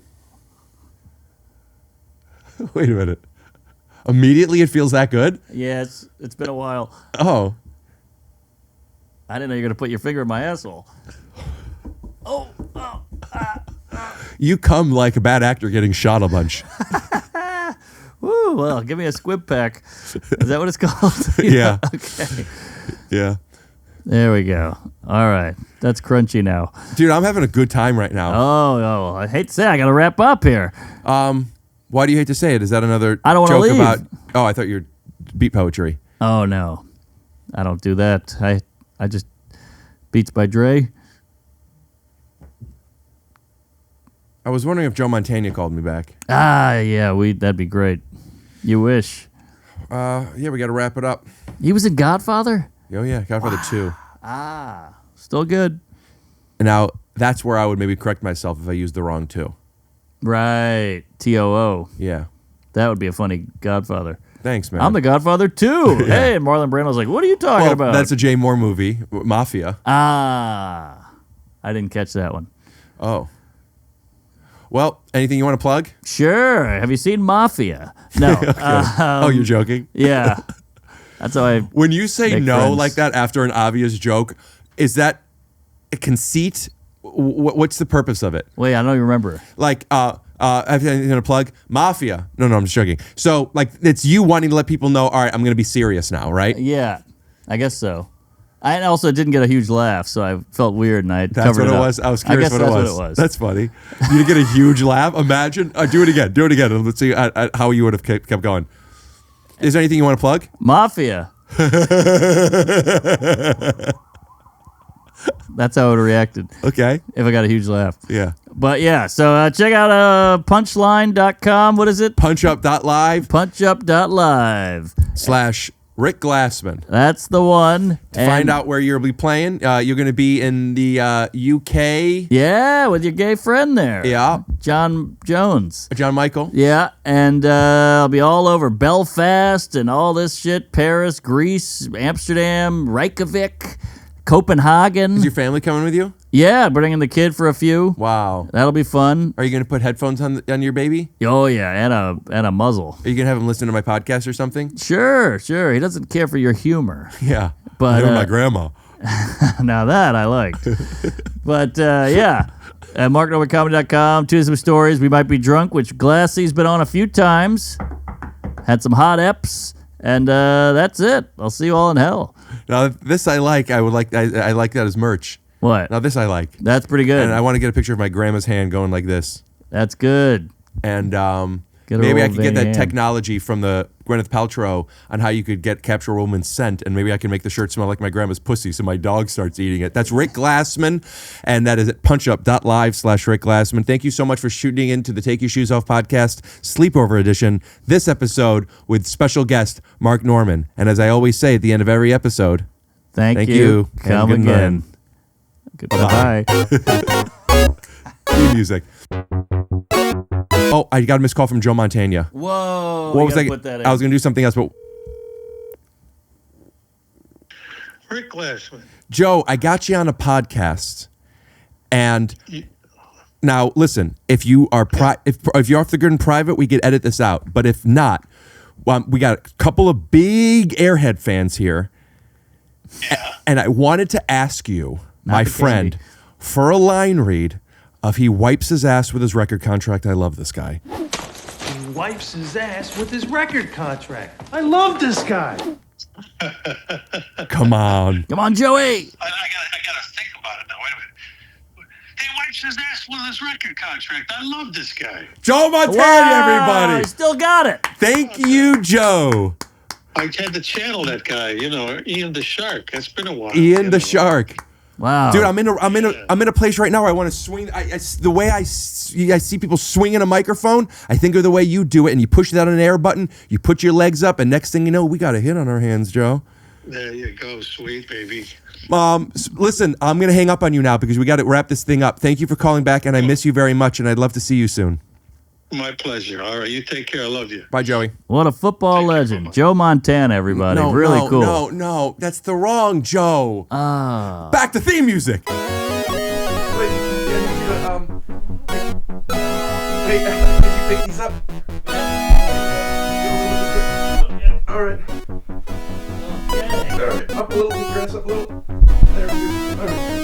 Wait a minute. Immediately it feels that good? Yeah, it's been a while. Oh. I didn't know you were going to put your finger in my asshole. You come like a bad actor getting shot a bunch. Woo, well, give me a squib pack. Is that what it's called? Yeah. Okay. Yeah. There we go. All right. That's crunchy now. Dude, I'm having a good time right now. Oh, I hate to say it, I got to wrap up here. Why do you hate to say it? Is that another I don't wanna joke leave. about? Oh, I thought you were beat poetry. Oh, no. I don't do that. I just Beats by Dre. I was wondering if Joe Montana called me back. Yeah, that'd be great. You wish. Yeah, we got to wrap it up. He was in Godfather? Oh yeah, Godfather 2. Still good. And now that's where I would maybe correct myself if I used the wrong 2. Right. TOO. Yeah. That would be a funny Godfather. Thanks, man. I'm the Godfather too. Yeah. Hey, and Marlon Brando's like, what are you talking about? That's a Jay Moore movie, Mafia. I didn't catch that one. Oh. Well, anything you want to plug? Sure. Have you seen Mafia? No. Oh, you're joking? Yeah. That's how I. When you say make no friends. like that after an obvious joke, is that a conceit? What's the purpose of it? Wait, I don't even remember. Like, have you anything to plug? Mafia. No, I'm just joking. So, like, it's you wanting to let people know, all right, I'm going to be serious now, right? Yeah, I guess so. I also didn't get a huge laugh, so I felt weird, and I That's covered what it it up. was. I was curious guess what that's it was. That's funny. You didn't get a huge laugh. Imagine. Do it again. Do it again. Let's see how you would have kept going. Is there anything you want to plug? Mafia. That's how I would have reacted. Okay. If I got a huge laugh. Yeah. But yeah, so check out punchline.com. What is it? Punchup.live. Punchup.live. / Rick Glassman. That's the one. To find out where you'll be playing, you're going to be in the UK. Yeah, with your gay friend there. Yeah. John Jones. JonMichael. Yeah, and I'll be all over Belfast and all this shit. Paris, Greece, Amsterdam, Reykjavik, Copenhagen. Is your family coming with you? Yeah, bringing the kid for a few. Wow. That'll be fun. Are you going to put headphones on your baby? Oh, yeah, and a muzzle. Are you going to have him listen to my podcast or something? Sure. He doesn't care for your humor. Yeah. But I know my grandma. Now that I liked. But yeah, at marknormancomedy.com, Tuesday Stories. We might be drunk, which Glassy's been on a few times. Had some hot eps, and that's it. I'll see you all in hell. Now this I like. I like that as merch. What? Now this I like. That's pretty good. And I want to get a picture of my grandma's hand going like this. That's good. And Get maybe I old could get that Van. technology from the Gwyneth Paltrow on how you could capture a woman's scent, and maybe I can make the shirt smell like my grandma's pussy so my dog starts eating it. That's Rick Glassman, and that is at punchup.live/Rick Glassman. Thank you so much for shooting into the Take Your Shoes Off podcast, Sleepover Edition, this episode with special guest Mark Norman. And as I always say at the end of every episode, Thank you. and Come good again. night. Goodbye. Cue music. Oh, I got a missed call from Joe Montana. Whoa. What you was gotta I? put that in. I was going to do something else, but Rick Glassman. Joe, I got you on a podcast, and now listen. If you are if you're off the grid in private, we could edit this out. But if not, we got a couple of big Airhead fans here, and I wanted to ask you, my friend, for a line read of "He wipes his ass with his record contract." I love this guy. He wipes his ass with his record contract. I love this guy. Come on. Come on, Joey. I gotta think about it now. Wait a minute. He wipes his ass with his record contract. I love this guy. Joe Montana, Wow, everybody. you still got it. Thank you, Joe. I had to channel that guy. You know, Ian the Shark. It's been a while. Ian the Shark. Wow, dude, I'm in a place right now where I want to swing. The way I see people swinging a microphone, I think of the way you do it, and you push that on an air button, you put your legs up, and next thing you know, we got a hit on our hands, Joe. There you go, sweet baby. Listen, I'm gonna hang up on you now because we got to wrap this thing up. Thank you for calling back, and I miss you very much, and I'd love to see you soon. My pleasure. All right, you take care. I love you. Bye, Joey. What a football legend. Joe Montana, everybody. Really cool. No, that's the wrong Joe. Back to theme music. Hey, did you pick these up? All right. All right. Up a little, dress up a little. There we go. All right.